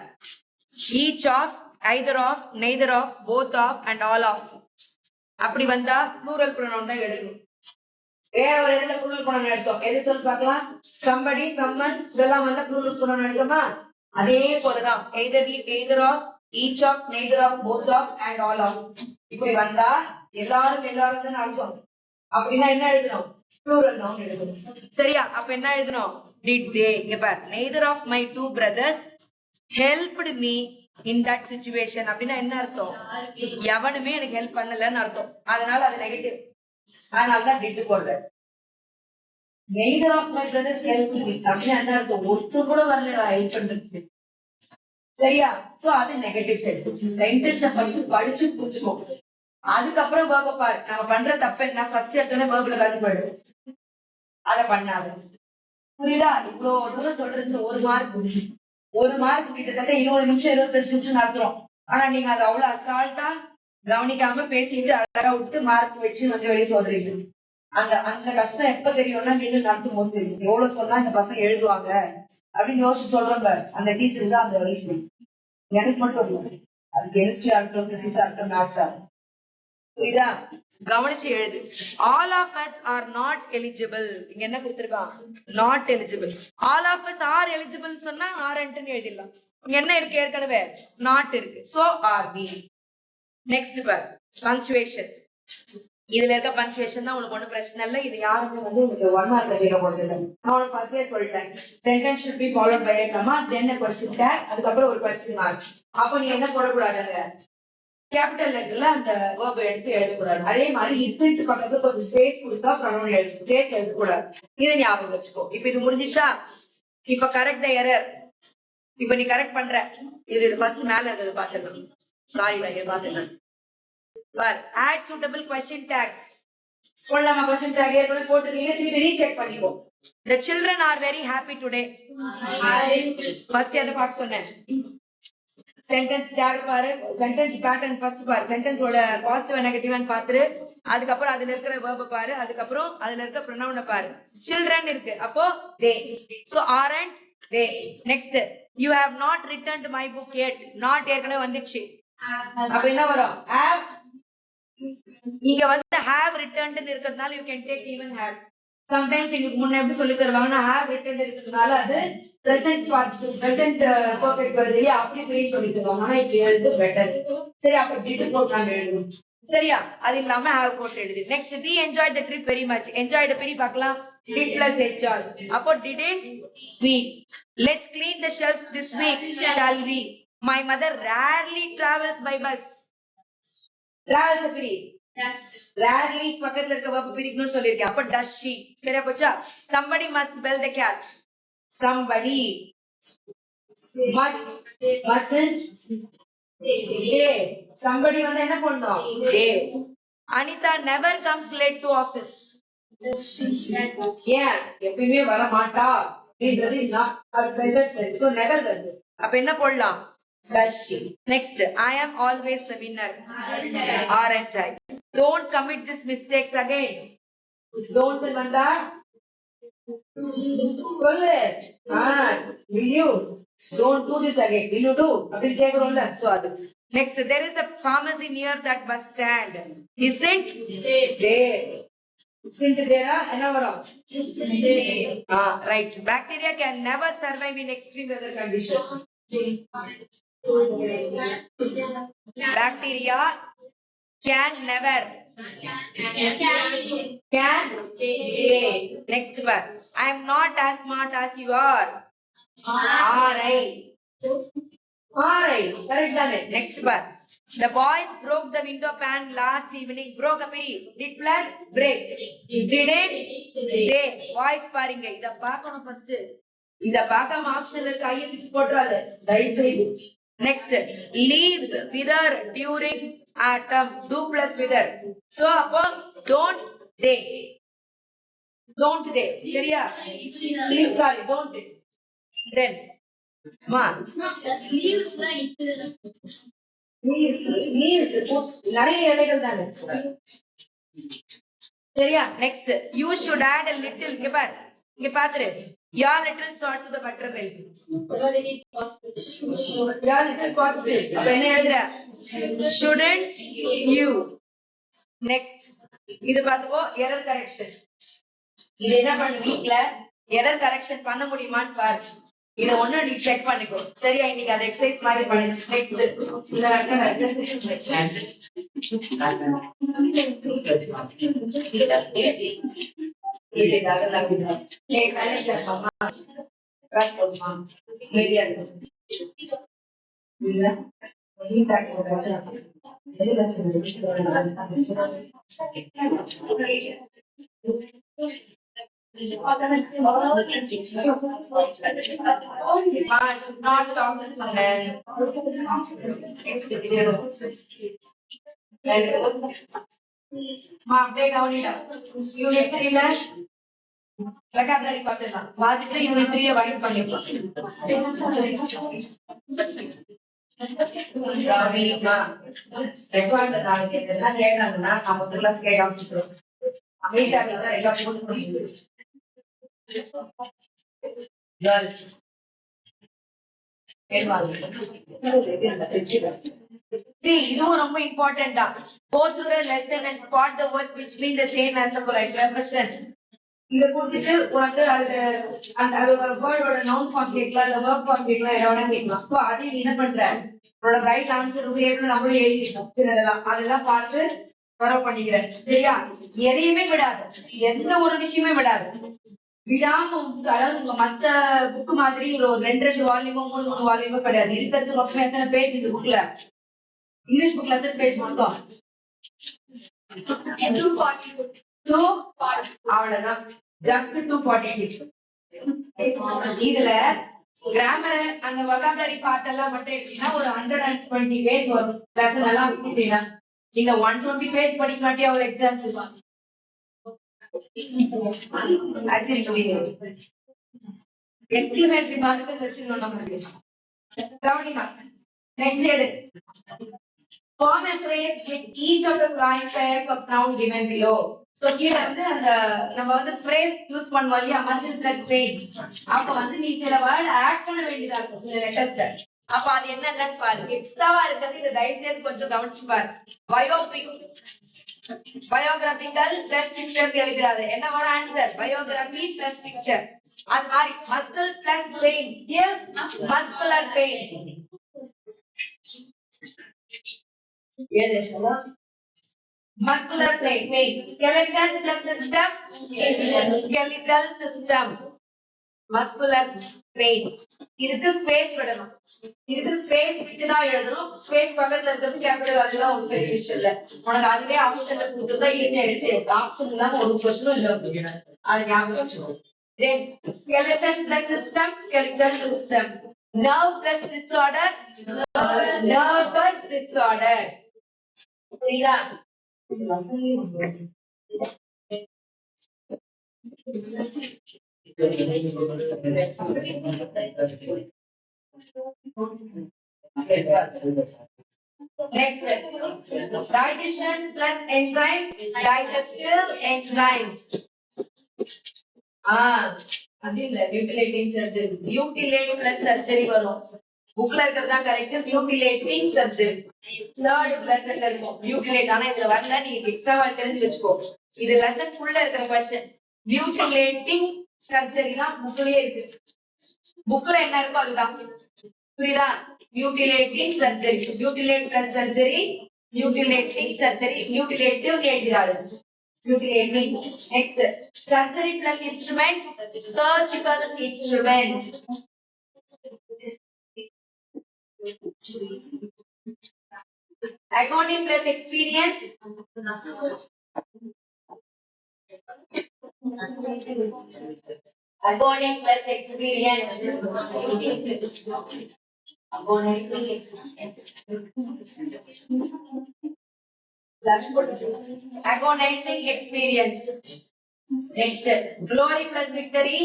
each of, either of, neither of, both of and all of அப்படி வந்தா ப்ளூரல் ப்ரோனவுன் தான் எடுக்கணும். வேற ஒரு இடத்துல ப்ளூரல் ப்ரோனவுன் எடுத்தோம். எது சொல்லி பார்க்கலாம்? somebody, someone இதெல்லாம் வந்தா ப்ளூரல் ப்ரோனவுன் எடுத்தோமா? அதே போலதான் either of, each of, neither of, both of and all of. இப்படி வந்தா எல்லாரும் எல்லாரும் அர்த்தம். அப்படின்னா என்ன எழுதணும்? plural noun எழுதணும். சரியா? அப்ப என்ன எழுதணும்? Did they? இங்க பார், neither of my two brothers helped me in that situation. அப்படின்னா என்ன அர்த்தம்? எவனுமே எனக்கு ஹெல்ப் பண்ணலன்னு அர்த்தம். அதனால அது நெகட்டிவ். அதனாலதான் did போடுறேன். neither of my brothers helped me அப்படின்னா என்ன அர்த்தம்? ஒருத்தர் கூட வரலடா ஹெல்ப் பண்றதுக்கு. சரியா? சோ அது நெகட்டிவ் சென்டென்ஸ். சென்டென்ஸ ஃபர்ஸ்ட் படிச்சு புரிஞ்சுக்கோ. அதுக்கப்புறம் வேர்ப பாரு. நம்ம பண்ற தப்பு என்ன? ஃபர்ஸ்ட் எடுத்தோடனே வேர்ப்ல கண்டு போயிடும். அத பண்ணாத. புரியுதா? இவ்வளவு தூரம் சொல்றது ஒரு மார்க் கிட்டத்தட்ட 20 நிமிஷம் 25 நிமிஷம் நடத்துறோம். ஆனா நீங்க அதை அவ்வளவு அசால்ட்டா கவனிக்காம பேசிட்டு அழகா விட்டு மார்க் வச்சு கொஞ்சம் வெளியே சொல்றீங்க. அந்த கஷ்டம் எப்ப தெரியும்னா மீண்டும் நடத்தும் போது தெரியும். எவ்வளவு சொன்னா இந்த பசங்க எழுதுவாங்க அப்படின்னு யோசிச்சு சொல்றோம் பாரு. அந்த டீச்சர் தான் அந்த வயசு. எனக்கு மட்டும் இல்லை, அது கெமிஸ்ட்ரியா இருக்கட்டும், பிசிக்ஸா இருக்கட்டும், மேத்ஸா இருக்கட்டும். புரியுதா? கவனிச்சு எழுது. All of us are not eligible. இங்க என்ன கொடுத்திருக்கான்? Not eligible. All of us are eligible சொன்னா ஆர்ன்னு எழுதிடலாம். இங்க என்ன இருக்கு? ஏற்கனவே நாட் இருக்கு. So are B. நெக்ஸ்ட் பார், பங்க்சுவேஷன். இதுல இருக்க பங்க்சுவேஷன் தான் உனக்கு ஒன்றும் பிரச்சனை இல்லை. இது யாருமே வந்து உங்களுக்கு 1 மார்க் வெளியில போடுறது. நான் உனக்கு ஃபர்ஸ்டே சொல்லிட்டேன். Sentence should be followed by a comma, then a question tag, அதுக்கப்புறம் ஒரு question mark. அப்ப நீ என்ன போடக்கூடாதுங்க? கேபிட்டல் லெட்டர்ல அந்த வேர்ப் எடுத்து எழுதக்கூடாது. அதே மாதிரி இஸ்ட் பக்கத்துல கொஞ்சம் ஸ்பேஸ் கொடுத்தா ப்ரொனவுன் சேர்த்து எழுதக்கூடாது. இதை ஞாபகம் வச்சுக்கோ. இப்ப இது முடிஞ்சிச்சா? இப்ப கரெக்ட் த எரர். இப்ப நீ கரெக்ட் பண்ற. இது ஃபர்ஸ்ட் மேல இருக்கிறது பாத்துக்கலாம். சாரிடா, இதை பாத்துக்கலாம். add suitable question tags. போடலாமா? question tag ஏற்கனவே போட்டுருக்கீங்க, திருப்பி ரீசெக் பண்ணிக்கோ. The children are very happy today. First அதை பார்க்க சொன்னேன். சென்டென்ஸ் டேக் பாரு, சென்டென்ஸ் பேட்டர்ன் ஃபர்ஸ்ட் பாரு, சென்டென்ஸோட பாசிட்டிவ் நெகட்டிவ்னு பாத்துரு. அதுக்கப்புறம் அதுல இருக்கிற வேர்ப பாரு, அதுக்கப்புறம் அதுல இருக்க ப்ரொனவுன பாரு. children இருக்கு, அப்போ they. so aren't they. next, you have not returned my book yet. not ஏற்கனவே வந்துச்சு. அப்ப என்ன வரும்? have. இங்க வந்து have returned இருக்கிறதுனால you can take even have. Sometimes எங்களுக்கு முன்ன எப்படி சொல்லி தருவாங்கன்னா have returned இருக்கிறதுனால அது present perfect வருது இல்லையா, அப்படி போய் சொல்லி தருவாங்க. ஆனா இப்படி எழுது பெட்டர். சரி, அப்ப did போட்டு நாங்க எழுதுவோம். சரியா? அது இல்லாம have போட்டு எழுது. Next, we enjoyed the trip very much. enjoyed பிரி பார்க்கலாம். did plus enjoy. அப்போ didn't we. let's clean the shelves this week. shall we. my mother rarely travels by bus. travels பிரி. rarely பக்கத்துல இருக்க verb பிரிக்கணும்னு சொல்லிருக்கேன். அப்ப does she. சரியா போச்சா? somebody must bell the cat. somebody mustn't they. somebody வந்து என்ன பண்ணணும்? they. Anita never comes late to office. ஏன் எப்பயுமே வர மாட்டா அப்படின்றது சென்டென்ஸ். சோ நெவர் வருது. அப்ப என்ன போடலாம்? does she. next, I am always the winner. aren't I. don't commit these mistakes again. don't வந்தா சொல்லு. will you don't do this again. will you do அப்படி கேக்குறோம்ல, சோ அது. next, there is a pharmacy near that bus stand. isn't there. isn't there என்ன வரும்? right. bacteria can never survive in extreme weather conditions. bacteria can never. can they. next word, I am not as smart as you are. are I. correct தானே? next word, the boys broke the window pan last evening. broke a piri. did plus break. didn't they. boys பாருங்க, இத பார்க்கணும் ஃபர்ஸ்ட். இத பார்க்காம ஆப்ஷன்ல இருக்க ஐயத்துக்கு போட்றாத தயவு செய்து. next, leaves wither during autumn. do plus wither. so அப்போ don't they. சரியா? leaves, sorry, don't they. then ma leaves நிறைய இலைகள் தானே. சரியா? next, you should add a little. இங்க பாத்துரு. your little salt to the buttermilk. your little positive. அப்ப என்ன எழுதுற? shouldn't you. next, இது பாத்துக்கோ, எரர் கரெக்ஷன். இது என்ன பண்ணு, வீட்ல எரர் கரெக்ஷன் பண்ண முடியுமான்னு பாரு. இத ஒண்ணு நீ செக் பண்ணிக்கோ சரியா இன்னைக்கு அது எக்ஸசைஸ் மாதிரி பண்ணு நெக்ஸ்ட் இல்ல Not talk to someone. Take out it. Unit 3 lash. Vocabulary பார்த்துடலாம் பார்த்துட்டு யூனிட் 3 வைட் பண்ணிக்கலாம் ரெக்கார்ட் டாஸ்க் எல்லாம் கேட்டாங்கன்னா நம்ம கிளாஸ் கேட்க ஆரம்பிச்சிடுறோம் அமெரிக்கால தான் ரெக்கார்ட் போட்டு முடியுது girls see இதுவும் ரொம்ப இம்பார்ட்டன்ட் தான் go through the lesson and spot the words which mean the same as the polite represent இத கொடுத்துட்டு உனக்கு அந்த அதோட வேர்டோட நவுன் ஃபார்ம் கேட்கலாம் இல்ல வெர்ப் ஃபார்ம் கேட்கலாம் எவ்வளவு கேட்கலாம் ஸோ அது நீ என்ன பண்ற உன்னோட ரைட் ஆன்சர் நம்மளும் எழுதிருக்கோம் அதெல்லாம் பார்த்து ஃபாலோ பண்ணிக்கிறேன் சரியா எதையுமே விடாது எந்த ஒரு விஷயமே விடாது விடாம அதாவது உங்க மத்த புக் மாதிரி ஒரு 2 வால்யூமோ 3 வால்யூமோ கிடையாது இருக்கிறது மொத்தம் எத்தனை பேஜ் இந்த புக்ல இங்கிலீஷ் புக்ல எத்தனை பேஜ் மொத்தம் 242 அவ்வளவுதான் ஜஸ்ட் 242 இதுல கிராமர் அந்த வொகாபுலரி பார்ட் எல்லாம் மட்டும் எடுத்தீங்கன்னா ஒரு 120 பேஜ் வரும் லெசன் எல்லாம் விட்டுட்டீங்கன்னா இந்த 120 பேஜ் படிக்க மாட்டியா ஒரு எக்ஸாம்பிள் ஆக்சுவலி எஸ்டிமேட்டரி மார்க் வச்சிருந்தோம் நம்ம கவனிமா நெக்ஸ்ட் எடு form a phrase with each of the following pairs of noun given below so கீழ வந்து அந்த நம்ம வந்து phrase யூஸ் பண்ணுவோம் இல்லையா muscle plus pain அப்ப வந்து நீ சில வேர்ட் ஆட் பண்ண வேண்டியதா இருக்கும் சில லெட்டர்ஸ்ல அப்ப அது என்னன்னு பாரு எக்ஸ்ட்ராவா இருக்கிறது இத தயவு செய்து கொஞ்சம் கவனிச்சு பாரு biographical plus picture எழுதுறாரு என்ன வர ஆன்சர் biography plus picture அது மாதிரி muscle plus pain yes muscular pain muscular pain skeleton plus system skeletal system muscular pain இதுக்கு ஸ்பேஸ் விடணும் இதுக்கு ஸ்பேஸ் விட்டு தான் எழுதணும் ஸ்பேஸ் பக்கத்துல இருக்கிறது கேபிட்டல் அதெல்லாம் ஒரு பெரிய விஷயம் இல்ல உனக்கு அதுவே ஆப்ஷன்ல கொடுத்துட்டா ஈஸியா எடுத்து ஆப்ஷன் இல்லாம ஒரு கொஸ்டினும் இல்ல அது ஞாபகம் வச்சுக்கணும் then skeleton plus system skeletal system nerve plus disorder nervous disorder புரியுதா next digestion plus enzyme digestive enzymes அது இல்ல mutilating surgery mutilate plus surgery வரும் புக்ல இருக்கிறதா correct mutilating surgery third plus ல இருக்கும் mutilate ஆனா இதுல வரல நீ எக்ஸ்ட்ராவா தெரிஞ்சு வெச்சுக்கோ இது லெசன் ஃபுல்ல இருக்கிற क्वेश्चन mutilating surgery தான் புக்லயே இருக்கு புக்ல என்ன இருக்கோ அதுதான் புரியுதா mutilating surgery mutilate plus surgery mutilating surgery mutilative எழுதிராது mutilating next surgery plus instrument surgical instrument agony plus experience agony plus experience agonizing experience agonizing experience next glory plus victory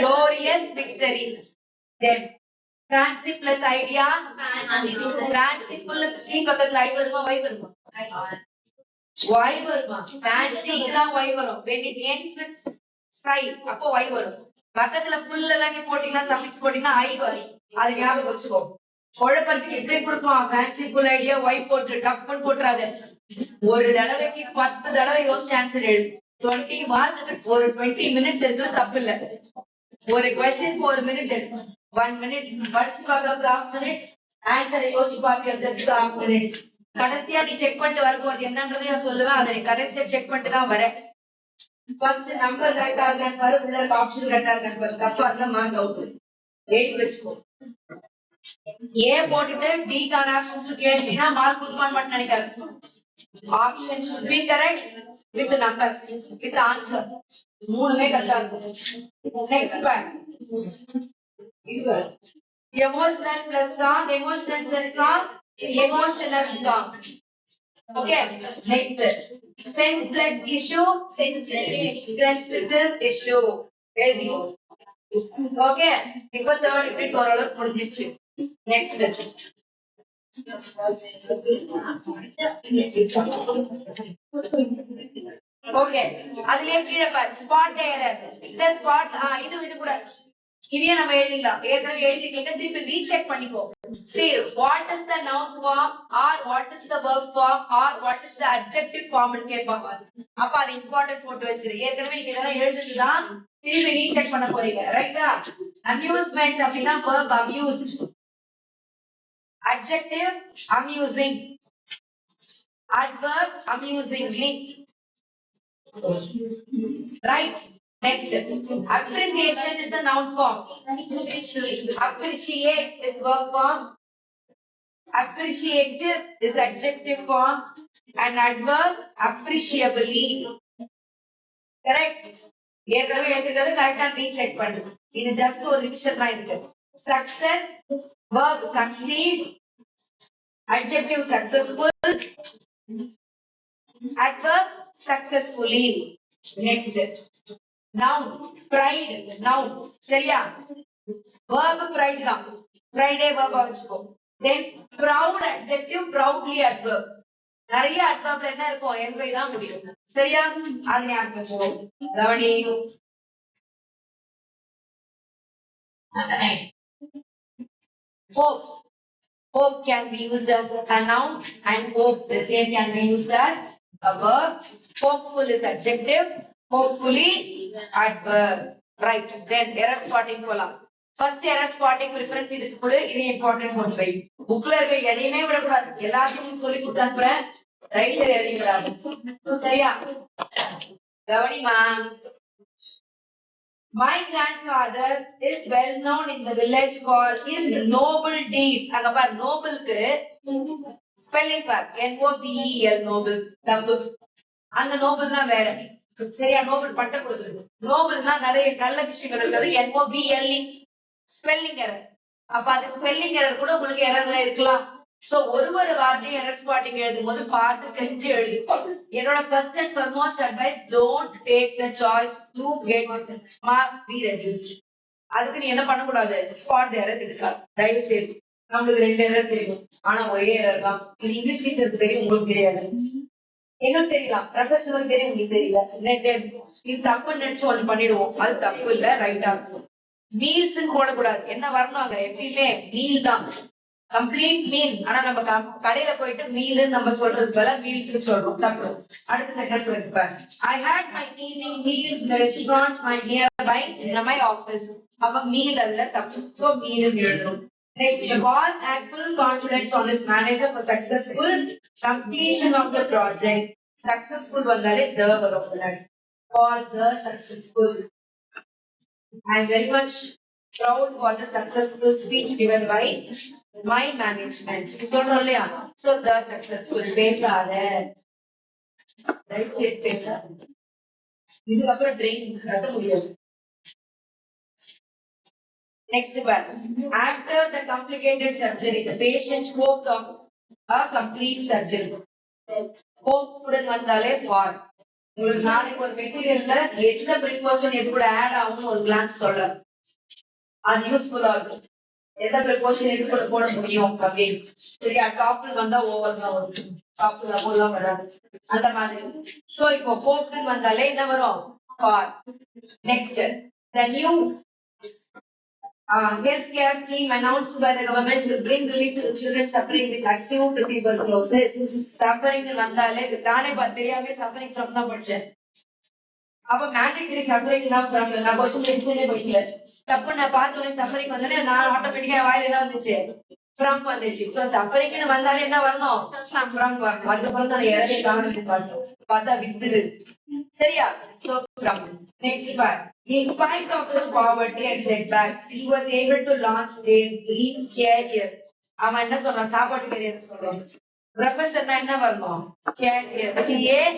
glorious victory then fancy plus idea fanciful c பக்கத்துல i வருமா y வருமா y வருமா fancy தான் y வரும் when it ends with psi அப்போ y வரும் பக்கத்துல full எல்லாம் நீ போடினா சஃபிக்ஸ் போடினா i வரும் அது ஞாபகம் வச்சுக்கோ குழப்பறதுக்கு எப்படி கொடுப்பான் fanciful idea y போட்டு டப்புன்னு போட்றாத ஒரு தடவைக்கு 10 தடவை யோசிச்சு ஆன்சர் எழுது 20 மார்க் ஒரு 20 மினிட்ஸ் எடுக்கிறது தப்பு இல்ல ஒரு question 1 minute எடுக்கும் 1 minute படிச்சு பார்க்கறதுக்கு half minute ஆன்சரை யோசிச்சு பார்க்கறதுக்கு half minute கடைசியா நீ செக் பண்ணிட்டு வரும்போது என்னன்றதையும் சொல்லுவேன் அதை கடைசியா செக் பண்ணிட்டு தான் வரேன் ஃபர்ஸ்ட் நம்பர் கரெக்டா இருக்கான்னு பாரு உள்ள இருக்க ஆப்ஷன் கரெக்டா இருக்கான்னு பாரு தப்பா இருந்தா மார்க் அவுட் எழுதி வச்சுக்கோ ஏ போட்டுட்டு டி கான ஆப்ஷன் கேட்டீங்கன்னா மார்க் கொடுப்பான்னு மட்டும் நினைக்காது option should be correct with number with answer மூணுமே கரெக்டா இருக்கும் நெக்ஸ்ட் பார் இது emotional plus song emotional plus song emotional song okay next sense plus issue sensitive issue எழுதி okay இப்போ third bit ஓரளவுக்கு முடிஞ்சிச்சு next okay அதுலயே கீழ பாரு spot the error இந்த spot இது கூட இதையே நம்ம எழுதிடலாம் ஏற்கனவே எழுதிருக்கீங்க திருப்பி ரீசெக் பண்ணிக்கோ see what is the noun form or what is the verb form or what is the adjective form னு கேட்பாங்க அப்ப அது இம்பார்ட்டன்ட் போட்டு வச்சிரு ஏற்கனவே நீங்க இதெல்லாம் எழுதுனதுதான் திருப்பி ரீசெக் பண்ண போறீங்க ரைட்டா amusement அப்படினா verb amused adjective amusing adverb amusingly right next appreciation is the noun form appreciate is verb form appreciative is adjective form and adverb appreciably correct ஏற்கனவே எழுதிட்டது கரெக்டா ரீசெக் பண்ணு இது ஜஸ்ட் ஒரு ரிவிஷன் தான் இருக்கு success verb succeed adjective successful adverb successfully next noun pride noun சரியா verb pride தான் pride verb வச்சுக்கோ then proud adjective proudly adverb நிறைய adverbல என்ன இருக்கும் என்பை தான் முடியும் சரியா அது ஞாபகம் வச்சுக்கோ கவனி hope hope can be used as a noun and hope the same can be used as a verb hopeful is adjective hopefully adverb right then error spotting போலாம் first error spotting preference இதுக்கு கொடு இது important கொண்டு போய் புக்ல இருக்க எதையுமே விடக்கூடாது எல்லாத்தையும் சொல்லி கொடுத்தாங்க ரைட் எதையும் விடாது சரியா கவனிமா my grandfather is well known in the village for his noble deeds அங்க பாரு நோபல்க்கு ஸ்பெல்லிங் பார் N O B E L noble தப்பு அந்த நோபல்னா வேற சரியா நோபல் பட்டம் கொடுத்துருக்கு நோபல்னா நிறைய நல்ல விஷயங்கள் இருக்கிறது N O B L E spelling error அப்ப அது ஸ்பெல்லிங் எரர் கூட உங்களுக்கு எரர்ல இருக்கலாம் சோ ஒரு வார்த்தையும் எரர் ஸ்பாட்டிங் எழுதும் போது பார்த்து தெரிஞ்சு எழுது என்னோட first and foremost advice don't take the choice to get mark B reduced அதுக்கு நீ என்ன பண்ண கூடாது ஸ்பாட் எரர் எடுக்கலாம் தயவு செய்து நம்மளுக்கு 2 எரர் தெரியும் ஆனா ஒரே எரர் தான் இது இங்கிலீஷ் டீச்சருக்கு தெரியும் உங்களுக்கு தெரியாது எங்களுக்கு தெரியலாம் ப்ரொஃபஷனல் தெரியும் உங்களுக்கு தெரியல இது தப்புன்னு நினைச்சு ஒன்று பண்ணிடுவோம் அது தப்பு இல்ல ரைட்டா இருக்கும் மீல்ஸ் போடக்கூடாது என்ன வரணும் அங்க எப்பயுமே மீல் தான் கம்ப்ளீட் மீல் ஆனா நம்ம கடையில போயிட்டு மீல் நம்ம சொல்றது போல மீல்ஸ் சொல்றோம் தப்பு அடுத்த செகண்ட் சொல்லிட்டு I had my evening meals in the restaurant my nearby in my office அப்ப மீல் அல்ல தப்பு சோ மீல் எழுதணும் next the boss had full confidence on his manager for successful completion of the project successful வந்தாலே the வரும் for the successful I am very much proud for the successful speech given by my management. சொல்றோம் இல்லையா so the successful பேசாத ரைட் சைடு பேசாத இதுக்கப்புறம் ட்ரெயின் கட்ட முடியாது next part after the complicated surgery the patient hoped of a complete surgery hope உடன் வந்தாலே for உங்களுக்கு நாளைக்கு ஒரு மெட்டீரியல்ல எந்த ப்ரிகாஷன் எது கூட ஆட் ஆகும்னு ஒரு கிளான்ஸ் சொல்றேன் அது யூஸ்ஃபுல்லா இருக்கும் எந்த ப்ரிகாஷன் எது கூட போட முடியும் அப்படின்னு சரியா டாப்ல வந்தா ஓவர் தான் வரும் டாப்ல போலாம் வராது அந்த மாதிரி சோ இப்போ ஹோப்னு வந்தாலே என்ன வரும் for next the new healthcare scheme announced by the government will bring relief to the children suffering with acute tuberculosis. Suffering வந்தாலே தானே தெரியாம suffering from தான் படிச்சேன் அப்ப மேண்டேட்டரி சஃபரிங் தான் ஃப்ரம். நான் क्वेश्चन எடுத்தே படிக்கல. தப்பு நான் பார்த்தோனே சஃபரிங் வந்தோனே நான் ஆட்டோமேட்டிக்கா வாயில என்ன வந்துச்சு? ஃப்ரம் வந்துச்சு. சோ சஃபரிங்னு வந்தாலே என்ன வரணும்? ஃப்ரம் வரணும். அதுக்கப்புறம் தான் எரரே காமிச்சு பார்த்தோம். பார்த்தா வித்துது. சரியா? So from. Next part. In spite of his poverty and setbacks, he was able to launch their dream career. அவன் என்ன சொல்றான்? சாப்பாட்டு கேரியர் சொல்றான். ப்ரொஃபஸர்னா என்ன வரணும்? கேரியர். CAREER.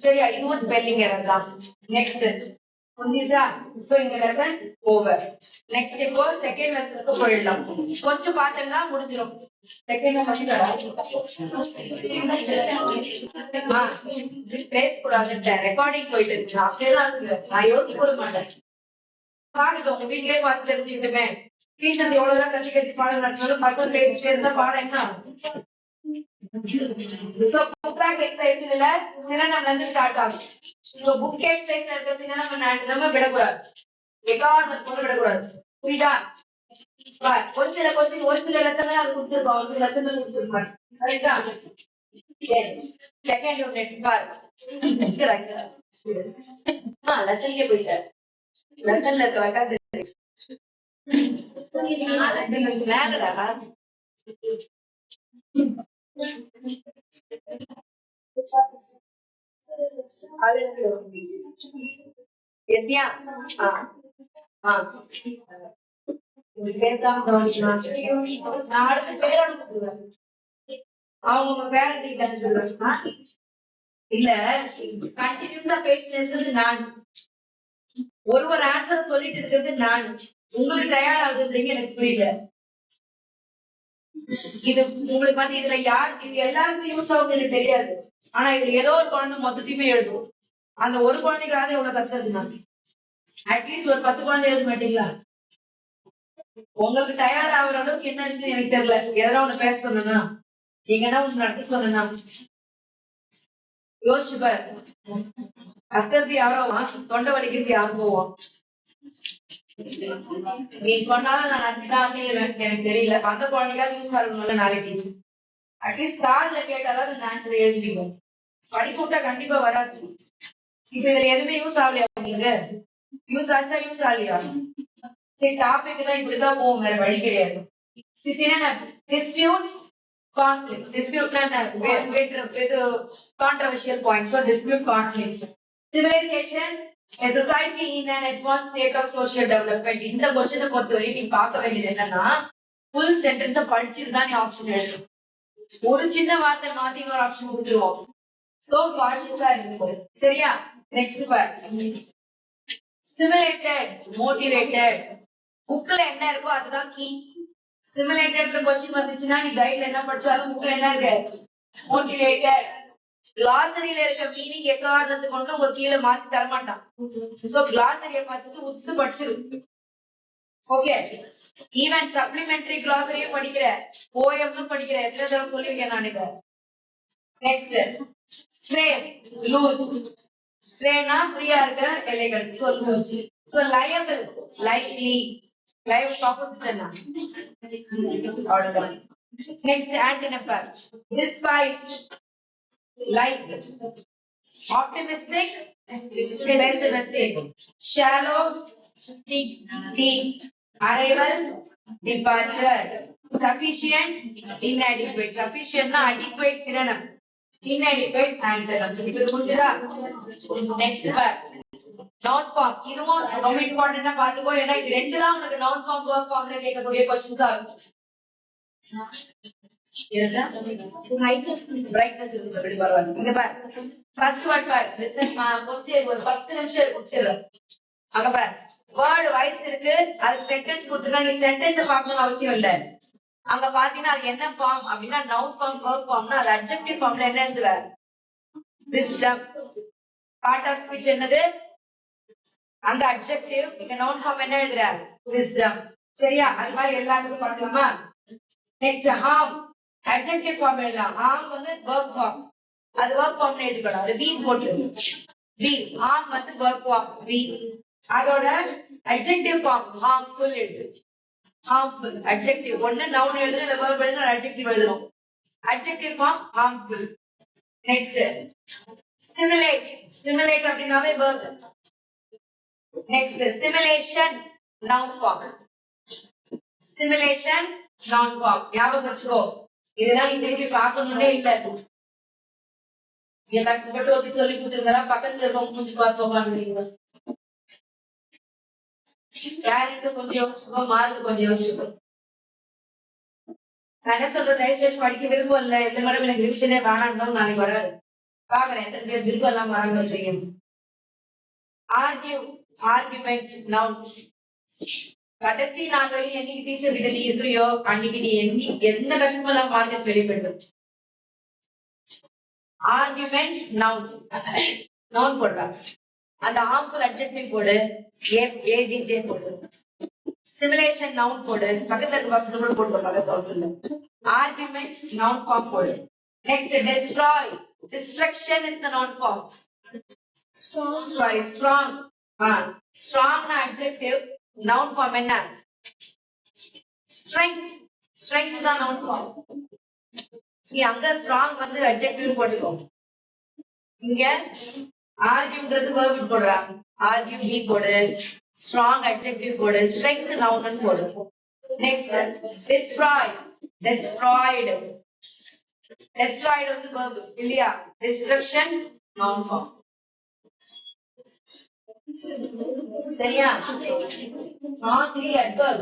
சரியா? இதுவும் ஸ்பெல்லிங் எரர் தான். நெக்ஸ்ட் புரிஞ்சுச்சா? சோ இந்த லெசன் ஓவர். நெக்ஸ்ட் இப்போ செகண்ட் லெசனுக்கு போயிடலாம். கொஞ்சம் பார்த்தா முடிஞ்சிரும். செகண்ட் பேசக்கூடாது, ரெக்கார்டிங் போயிட்டு இருக்கு. அப்படியெல்லாம் நான் யோசிக்க கூட மாட்டேன். பாருங்க உங்க வீட்லயே பார்த்து தெரிஞ்சுக்கிட்டுமே. டீச்சர்ஸ் எவ்வளவுதான் கட்சி கட்சி பாடம் நடத்தினாலும் பக்கம் பேசிட்டே இருந்தா பாடம் என்ன? So book back exercise இல்ல சினோனிம்ல இருந்து ஸ்டார்ட் ஆகும். So book exercise இருக்க சினோனிம் நம்ம விடக்கூடாது. எக்காரணத்துக்கு கூட விடக்கூடாது. புரியுதா? ஒரு சில லெசன்ல அது கொடுத்துருக்கோம், ஒரு சில லெசன்ல கொடுத்துருக்கோம். கரெக்டா? செகண்ட் யூனிட் பார். லெசன்லயே போயிட்டாரு. லெசன்ல இருக்க ரெக்கார்ட் மேலடா. அவங்க பேரண்ட் இல்ல கண்டினியூஸா பேசினது நான். ஒரு ஆன்சர் சொல்லிட்டு இருக்கிறது நான். உங்களுக்கு டயர்ட் ஆகுதுன்றீங்க, எனக்கு புரியல. இது உங்களுக்கு வந்து இதுல யார் இது எல்லாருக்கும் யூஸ் ஆகும் எனக்கு தெரியாது. ஆனா இதுல ஏதோ ஒரு குழந்தை மொத்தத்தையுமே எழுதும். அந்த ஒரு குழந்தைக்காக இவ்வளவு கத்துறது நான். அட்லீஸ்ட் ஒரு 10 குழந்தை எழுத மாட்டீங்களா? உங்களுக்கு டயர்ட் ஆகுற அளவுக்கு என்ன இருக்குன்னு எனக்கு தெரியல. எதனா ஒண்ணு பேச சொன்னா, எங்கன்னா ஒண்ணு நடத்த சொன்னா யோசிச்சு பாரு. கத்துறது யாரோ, தொண்டை வலிக்கிறது யாரும் போவோம். நீ சொன்னாலும் நான் நடத்திதான் எனக்கு தெரியல. அந்த குழந்தைக்காவது யூஸ் ஆகணும்ல நாளைக்கு. அட்லீஸ்ட் கார்ல கேட்டாலும் அந்த ஆன்சர் எழுதிடுவோம். படிக்க விட்டா கண்டிப்பா வராது. இப்ப இதுல எதுவுமே யூஸ் ஆகலையா உங்களுக்கு? யூஸ் ஆச்சா யூஸ் ஆகலையா? சரி டாபிக் தான் இப்படிதான் போகும், வேற வழி கிடையாது. Disputes, conflicts. Dispute with controversial points. So dispute, conflicts. Civilization, a society in an advanced state of social development. இந்த क्वेश्चन பொறுத்தவரை நீ பார்க்க வேண்டியது என்னன்னா, full sentence படிச்சிட்டு தான் நீ ஆப்ஷன் எழுதணும். ஒரு சின்ன வார்த்தை மாத்தி ஒரு ஆப்ஷன் கொடுத்துருவோம். So cautious-ஆ இருக்கு. சரியா? நெக்ஸ்ட் பார். Stimulated, motivated. புக்ல என்ன இருக்கோ அதுதான் கீ. Stimulated क्वेश्चन வந்துச்சுன்னா நீ கைட்ல என்ன படிச்சாலும் புக்ல என்ன இருக்கு? Motivated. கிளாசரியில இருக்க மீனிங் எக்காரணத்துக்கு கொண்டு உங்க கீழே மாத்தி தரமாட்டான். சோ கிளாசரிய ஃபர்ஸ்ட் உத்து படிச்சிரு. ஓகே, ஈவன் சப்ளிமெண்டரி கிளாசரியும் படிக்கிற, போயம்ஸும் படிக்கிற, எத்தனை தடவை சொல்லியிருக்கேன் நான் இதை. Next stray, loose. ஸ்ட்ரேனா ஃப்ரீயா இருக்க, elegant. So loose. So liable, likely. Live opposite என்ன? நெக்ஸ்ட் ஆன்டோனிம் பார். Despised, like. Optimistic, pessimistic. Shallow, deep. Arrival, departure. Sufficient, inadequate. Sufficient na adequate synonym. Inadequate antonym. இது புரியுதா? Next part. Noun form. இதுவும் ரொம்ப இம்பார்ட்டன்ட்டா பாத்துக்கோ. ஏன்னா இது ரெண்டு தான் உங்களுக்கு noun form verb formல கேட்கக்கூடிய क्वेश्चंस ஆ இருக்கும். brightness இருக்கு பரவாயில்லை. இங்க பார், ஃபர்ஸ்ட் வேர்ட் பார். லிசன் கொஞ்சம் ஒரு 10 நிமிஷம் முடிச்சிடுறேன். அங்க பார், வேர்ட் வாய்ஸ் இருக்கு, அதுக்கு சென்டென்ஸ் கொடுத்துருக்கா. நீ சென்டென்ஸ் பார்க்கணும் அவசியம் இல்ல. அங்க பாத்தீங்கன்னா அது என்ன ஃபார்ம் அப்படின்னா நவுன் ஃபார்ம், வெர்ப் ஃபார்ம்னா அது அட்ஜெக்டிவ் ஃபார்ம்ல என்ன எழுதுவ? விஸ்டம். பார்ட் ஆஃப் ஸ்பீச் என்னது? அங்க அட்ஜெக்டிவ், இங்க நவுன் ஃபார்ம் என்ன எழுதுற? விஸ்டம். சரியா? அது மாதிரி எல்லாத்துக்கும் பார்க்கலாமா? Next harm. adjective form எழுதலாம். harm வந்து verb form. அது verb form ல எழுதிக்கணும். அது be போட்டு. be. harm வந்து verb form be. அதோட adjective form harmful எழுது. harmful adjective. ஒண்ணு noun எழுதணும், இல்ல verb எழுதணும், adjective எழுதணும். adjective form harmful. Next Stimulate. Stimulate அப்படினாவே verb. Next, stimulation, noun form. Stimulation, noun form. ஞாபகம் வச்சுக்கோ. இதெல்லாம் நீ திருப்பி பார்க்கணும்னே இல்ல. நீ கஷ்டப்பட்டு அப்படி சொல்லி கொடுத்துருந்தா பக்கத்துல இருக்கவங்க மூஞ்சி பார்த்தோம். பேரண்ட்ஸ் கொஞ்சம் யோசிச்சுக்கோ, மார்க் கொஞ்சம் யோசிச்சுக்கோ. நான் என்ன சொல்றேன், தயவுசெய்து படிக்க விருப்பம் இல்லை, எத்தனை மேடம் எனக்கு ரிவிஷனே வேணாம் நாளைக்கு வராது. பாக்குறேன் எத்தனை பேர் விருப்பம் எல்லாம் மறந்து வச்சுருக்கீங்க. Argue, argument, noun. கடைசி நாள் வரைக்கும் என்னைக்கு டீச்சர் கிட்ட நீ இருக்கிறியோ அன்னைக்கு நீ எந்த கஷ்டமும் எல்லாம் மார்க்கெட் வெளிப்பட்டு. Argument, noun. நவுன் போடுறா, அந்த ஹார்ம்ஃபுல் அட்ஜெக்டிவ் போடு, ஏடிஜே போடு. ஸ்டிமுலேஷன் நவுன் போடு, பக்கத்துல இருக்க பாக்ஸ்ல கூட போடுங்க, பக்கத்துல. ஆர்குமெண்ட் நவுன் ஃபார்ம் போடு. Next destroy. Destruction is the noun form. Strong. ஸ்ட்ராங்னா அட்ஜெக்டிவ், நவுன் ஃபார்ம் என்ன? ஸ்ட்ரெங்த். ஸ்ட்ரெங்த் தான் நவுன் ஃபார்ம். நீ அங்க ஸ்ட்ராங் வந்து அட்ஜெக்டிவ் போட்டுக்கோ. இங்க ஆர்கியூன்றது verb போடுறா, ஆர்கியூ பி போடு, ஸ்ட்ராங் அட்ஜெக்டிவ் போடு, ஸ்ட்ரெங்த் நவுன் போடு. Next destroy. டெஸ்ட்ராய்டு. டெஸ்ட்ராய்டு வந்து verb இல்லையா? Destruction noun form. சரியா? நான்லி adverb.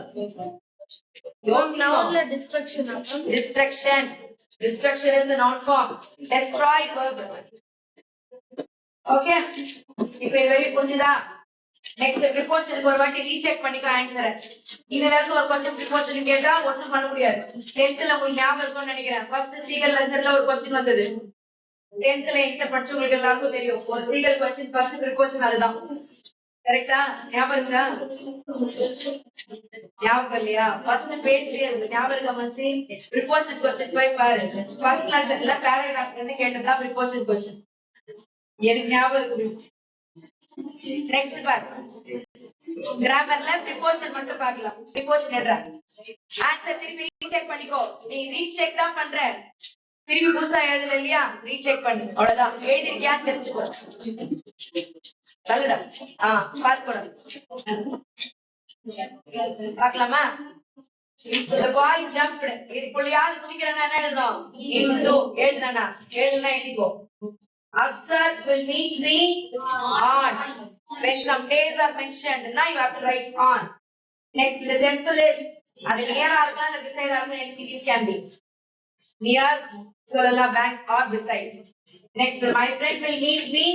நவுன்ல destruction. Destruction. Destruction is the noun form. Destroy verb. Okay? இப்போ இது வரைக்கும் புரிஞ்சுதா? நெக்ஸ்ட் ப்ரிபோசிஷனுக்கு ஒரு வாட்டி ரீசெக் பண்ணிக்கோ ஆன்சரை. இதுல இருந்து ஒரு क्वेश्चन ப்ரிபோசிஷன் கேட்டா ஒண்ணும் பண்ண முடியாது. 10th ல உங்களுக்கு ஞாபகம் இருக்கும்னு நினைக்கிறேன். ஃபர்ஸ்ட் சீகல் லெசன்ல ஒரு क्वेश्चन வந்தது. 10th ல என்ன படிச்சவங்களுக்கு எல்லாருக்கும் தெரியும். ஒரு சீகல் क्वेश्चन ஃபர்ஸ்ட் ப்ரிபோசிஷன் அதுதான். கரெக்ட்டா? ஞாபகம் இருக்கா? ஞாபகம் இல்லையா? ஃபர்ஸ்ட் பேஜ்லயே இருக்கு. ஞாபகம் இருக்கா மசி? ப்ரிபோசிஷன் क्वेश्चन போய் பாரு. ஃபர்ஸ்ட் லெசன்ல பேராகிராஃப் என்ன கேட்டதா ப்ரிபோசிஷன் क्वेश्चन. எனக்கு ஞாபகம் இருக்கு. நெக்ஸ்ட் பாரு. கிராமர்ல ப்ரிபோசிஷன் மட்டும் பார்க்கலாம். ப்ரிபோசிஷன் எட்ரா. ஆன்சர் திருப்பி ரீசெக் பண்ணிக்கோ. நீ ரீசெக் தான் பண்ற. திருப்பி புதுசா எழுதல இல்லையா? ரீசெக் பண்ணு. அவ்வளவுதான். எழுதிருக்கியான்னு தெரிஞ்சுக்கோ. சொல்லுடா. பாத்துக்கோடா. பார்க்கலாமா? The boy jumped. இதுக்குள்ளயாவது குதிக்கிறேன்னா என்ன எழுதணும்? into. எழுதுனா எழுதிக்கோ. Upsurge will meet me on. When some days are mentioned, now you have to write on. Next, the temple is அது near-ஆ இருக்கா இல்ல beside-ஆ இருக்கா? anything can be. Near, சொல்லலாம் back or beside. Next, my friend will meet me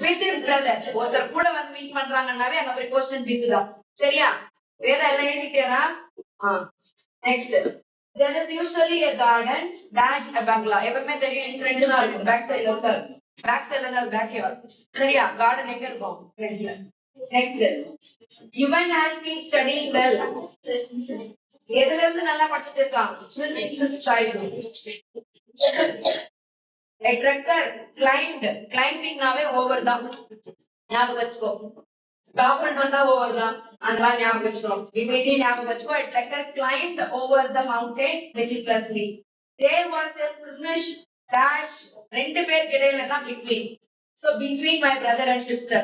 with his brother. ஒருத்தர் கூட வந்து மீட் பண்றாங்கன்னாவே அங்க ப்ரிபோசிஷன் with தான். சரியா? வேற எல்லாம் எழுதிட்டேனா? Next, there is usually a garden dash a bungalow. எப்பவுமே தெரியும் ஃப்ரண்ட் தான் இருக்கும். பேக் சைடுல இருக்காது. பேக் சைடுல இருந்தா பேக் யார்ட். சரியா? கார்டன் எங்க இருக்கும்? ஃப்ரண்ட்ல. Next, Yuvan has been studying well. எதுல இருந்து நல்லா படிச்சிட்டு இருக்கான்? Since childhood. A trekker climbed. Climbing நாவே over தான். ஞாபகம் வச்சுக்கோ. டாப்டன் வந்தா over தான். அதனால ஞாபகம் வச்சுக்கோ. இமேஜ் ஞாபகம் வச்சுக்கோ. A trekker climbed over the mountain meticulously. There was a skirmish dash. ரெண்டு பேருக்கு இடையில தான் between. So between my brother and sister.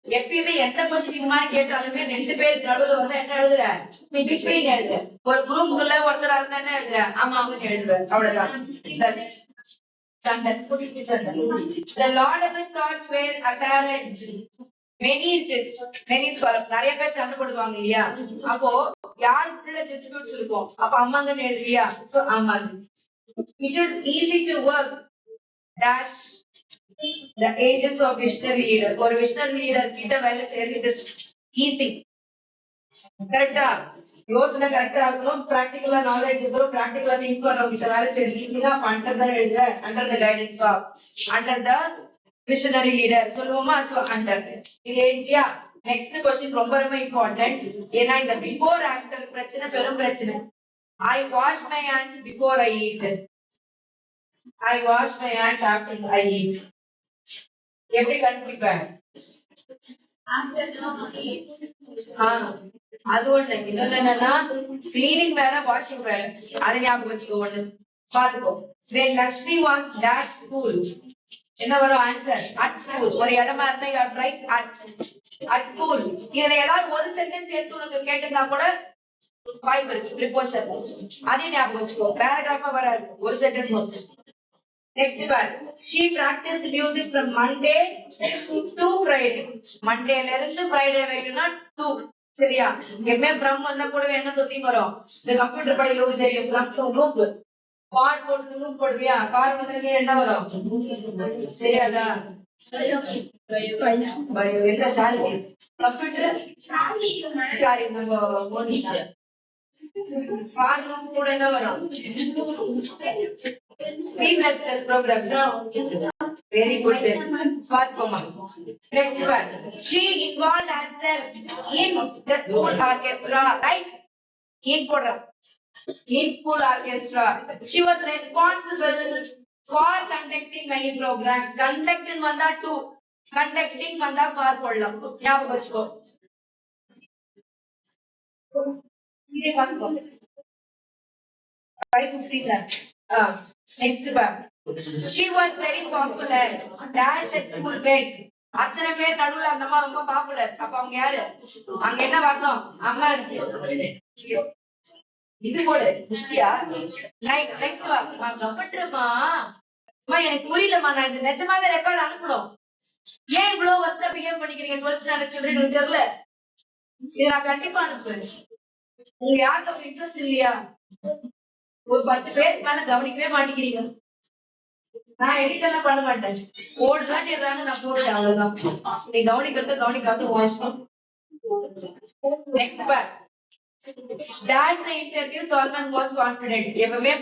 எப்பயுமே எந்த क्वेश्चन மாதிரி கேட்டாலுமே ரெண்டு பேர் நடுவுல வந்து என்ன எழுதுற? between எழுது. ஒரு குரூப்புக்குள்ள ஒருத்தரா இருந்தா என்ன எழுதுற? ஆமாங்க எழுதுற. அவ்வளவுதான். The laudable thoughts were apparent. Many scholars நிறைய பேர் சண்டை போடுவாங்க இல்லையா? அப்போ யாருக்குள்ள disputes இருக்கும்? அப்ப அம்மாங்கன்னு எழுதுவியா? So அம்மாங்க. It is easy to work dash the ages of visionary leader. ஒரு visionary leader கிட்ட வேலை செய்யறது it is easy. கரெக்டா? யோசனை கரெக்டா இருக்கணும், பிராக்டிகலா நாலேஜ் இருக்கணும், பிராக்டிகலா திங்க் பண்றவங்க வேலை செய்யறது ஈஸியா அண்டர் தான் எழுத. Under the guidance of under the visionary leader சொல்லுவோமா? சோ அண்டர் இது எழுதியா? நெக்ஸ்ட் क्वेश्चन ரொம்ப ரொம்ப இம்பார்ட்டன்ட். ஏன்னா இந்த பிஃபோர் ஆஃப்டர் பிரச்சனை பெரும் பிரச்சனை. I wash my hands before I eat. I wash my hands after I eat. எப்படி கண்டுபிடிப்பேன்? அது ஒண்ணு. இன்னொன்னு என்னன்னா கிளீனிங் வேற வாஷிங் வேற. அதை ஞாபகம் வச்சுக்கோ. ஒண்ணு பாத்துக்கோ. When Lakshmi was dash school, என்ன வரும் ஆன்சர்? At school. ஒரு இடமா இருந்தா you are right at school. இதுல ஏதாவது ஒரு சென்டென்ஸ் எடுத்து உனக்கு கேட்டுனா கூட வாய்ப்பு இருக்கு. ப்ரிபோஷன் அதையும் ஞாபகம் வச்சுக்கோ. பேராகிராஃபா வராது, ஒரு சென்டென்ஸ் வந்து. நெக்ஸ்ட் பார். she practiced music from Monday to Friday. மண்டேல இருந்து ஃப்ரைடே வரைக்கும்னா டு. சரியா? எப்பவுமே ஃப்ரம் வந்தா கூட என்ன தொத்தி வரும்? இந்த கம்ப்யூட்டர் படிக்கிறவங்க தெரியும். From to loop. பார் போட்டு லூப் போடுவியா? பார் வந்தா என்ன வரும்? சரியாதா? எங்க ஷாலி கம்ப்யூட்டர் சாரி நம்ம மோனிஷா பார் லூப் கூட என்ன வரும்? C++ program. Very good. Next one. She involved herself in the school orchestra. Right? In school orchestra. She was responsible for conducting many programs. Conducting vanda two. Conducting vanda for pollam. ஞாபகம் வச்சுக்கோ. இது பாத்துக்கோ. 5:50. Next one. She was very popular. Dash at school mates. அத்தனை பேர் நடுவுல அந்த அம்மா ரொம்ப பாப்புலர். அப்ப அவங்க யாரு? அங்க என்ன வரணும்? அம்மா இருக்கு. இது போல முஷ்டியா? நெக்ஸ்ட் வா. கம்பட்டுமா? அம்மா எனக்கு புரியலமா. நான் இது நிஜமாவே ரெக்கார்ட் அனுப்பணும். ஏன் இவ்வளவு வசதியா பிஹேவ் பண்ணிக்கிறீங்க 12th ஸ்டாண்டர்ட் சில்ட்ரன்? எனக்கு தெரியல. இது நான் கண்டிப்பா அனுப்புவேன். உங்க யாருக்கு அப்ப இன்ட்ரெஸ்ட் இல்லையா? ஒரு 10 பேருக்கு மேல கவனிக்கவே மாட்டேங்கிறீங்க. நான் எடிட் எல்லாம் பண்ண மாட்டேன். ஓடுதான் நான் போடுறேன், அவ்வளவுதான். நீ கவனிக்கிறது கவனிக்காத வாஷ்டம். Next part. Dash the interview, Solomon was confident. எப்பவுமே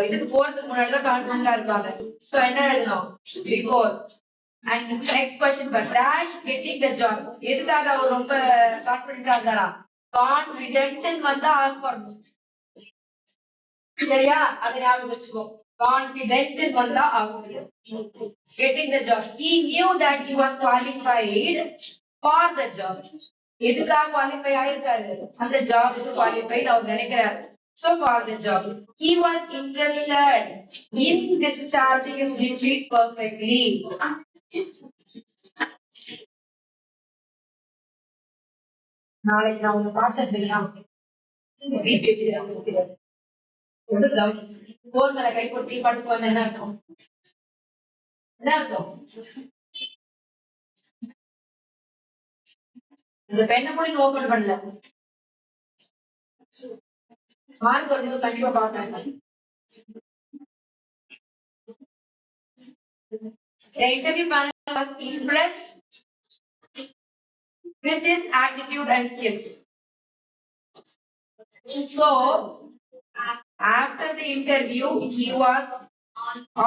இதுக்கு போறதுக்கு முன்னாடி தான் கான்ஃபிடென்ட்டா இருப்பாங்க. சோ என்ன எழுதணும்? Before. And next question for Dash getting the job. எதுக்காக அவர் ரொம்ப கான்ஃபிடென்ட்டா இருந்தாரா? கான்ஃபிடென்ட் வந்தா ஆஸ் பண்ணணும். சரியா? அதை ஞாபகம் வச்சுக்கோ. Confident vanda aagudhu. Getting the job. He knew that he was qualified for the job. எதுக்காக qualify ஆயிருக்காரு? அந்த ஜாப்க்கு qualified அவர் நினைக்கிறார். So for the job. He was interested in discharging his duties perfectly. நாளைக்கு நான் உங்களை பார்த்த சரியா? போன் மேல கை போட்டு பாட்டுக்கு வந்த என்ன அர்த்தம்? என்ன அர்த்தம்? இந்த பெண்ணை கூட நீங்க ஓபன் பண்ணல. மார்க் வரும்போது கண்டிப்பா பார்த்தாங்க. The interview panel was impressed with his attitude and skills. So after the interview, he was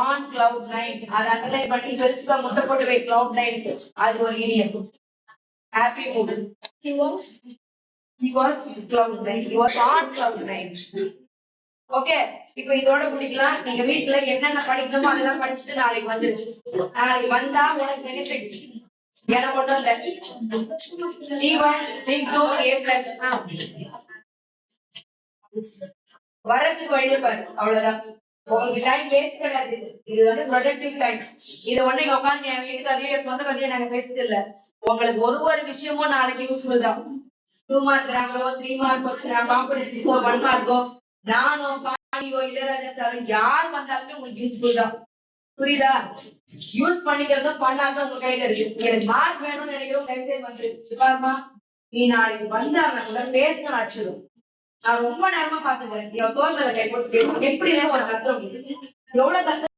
on cloud 9. அது அண்டர்லைன் பண்ணி பெருசா முட்டை போட்டு வை. cloud 9 அது ஒரு இடியம். happy mood. He was cloud 9. He was on cloud 9. Okay, இப்போ இதோட முடிக்கலாம். நீங்க வீட்ல என்னென்ன படிக்கணுமோ அதெல்லாம் படிச்சுட்டு நாளைக்கு வந்து நாளைக்கு வந்தா உனக்கு பெனிஃபிட். எனக்கு ஒன்றும் இல்லை. C1 C2 A+. வரதுக்கு வழியே பாரு, அவ்வளவுதான். உங்களுக்கு டைம் வேஸ்ட் கிடையாது. இது வந்து ப்ரொடக்டிவ் டைம். இது ஒண்ணு உட்காந்து என் வீட்டுக்கு அதே சொந்த கதையை நாங்க பேசிட்டு இல்ல. உங்களுக்கு ஒரு விஷயமும் நாளைக்கு யூஸ்ஃபுல் தான். 2 மார்க் கிராமரோ 3 மார்க் கொஸ்டின் காம்படிட்டிவோ 1 மார்க்கோ நானோ பாண்டியோ இளையராஜா சார் யார் வந்தாலுமே உங்களுக்கு யூஸ்ஃபுல் தான். புரியுதா? யூஸ் பண்ணிக்கிறதும் பண்ணாதான் உங்க கையில இருக்கு. எனக்கு மார்க் வேணும்னு நினைக்கிறோம் மெசேஜ் பண்றேன். நீ நாளைக்கு வந்தாங்க கூட பேசணும் ஆச்சுடும். நான் ரொம்ப நேரமா பாத்துக்கிறேன். என் தோல்களை கை போட்டு பேச எப்படி ஒரு கத்துறோம் எவ்வளவு கத்து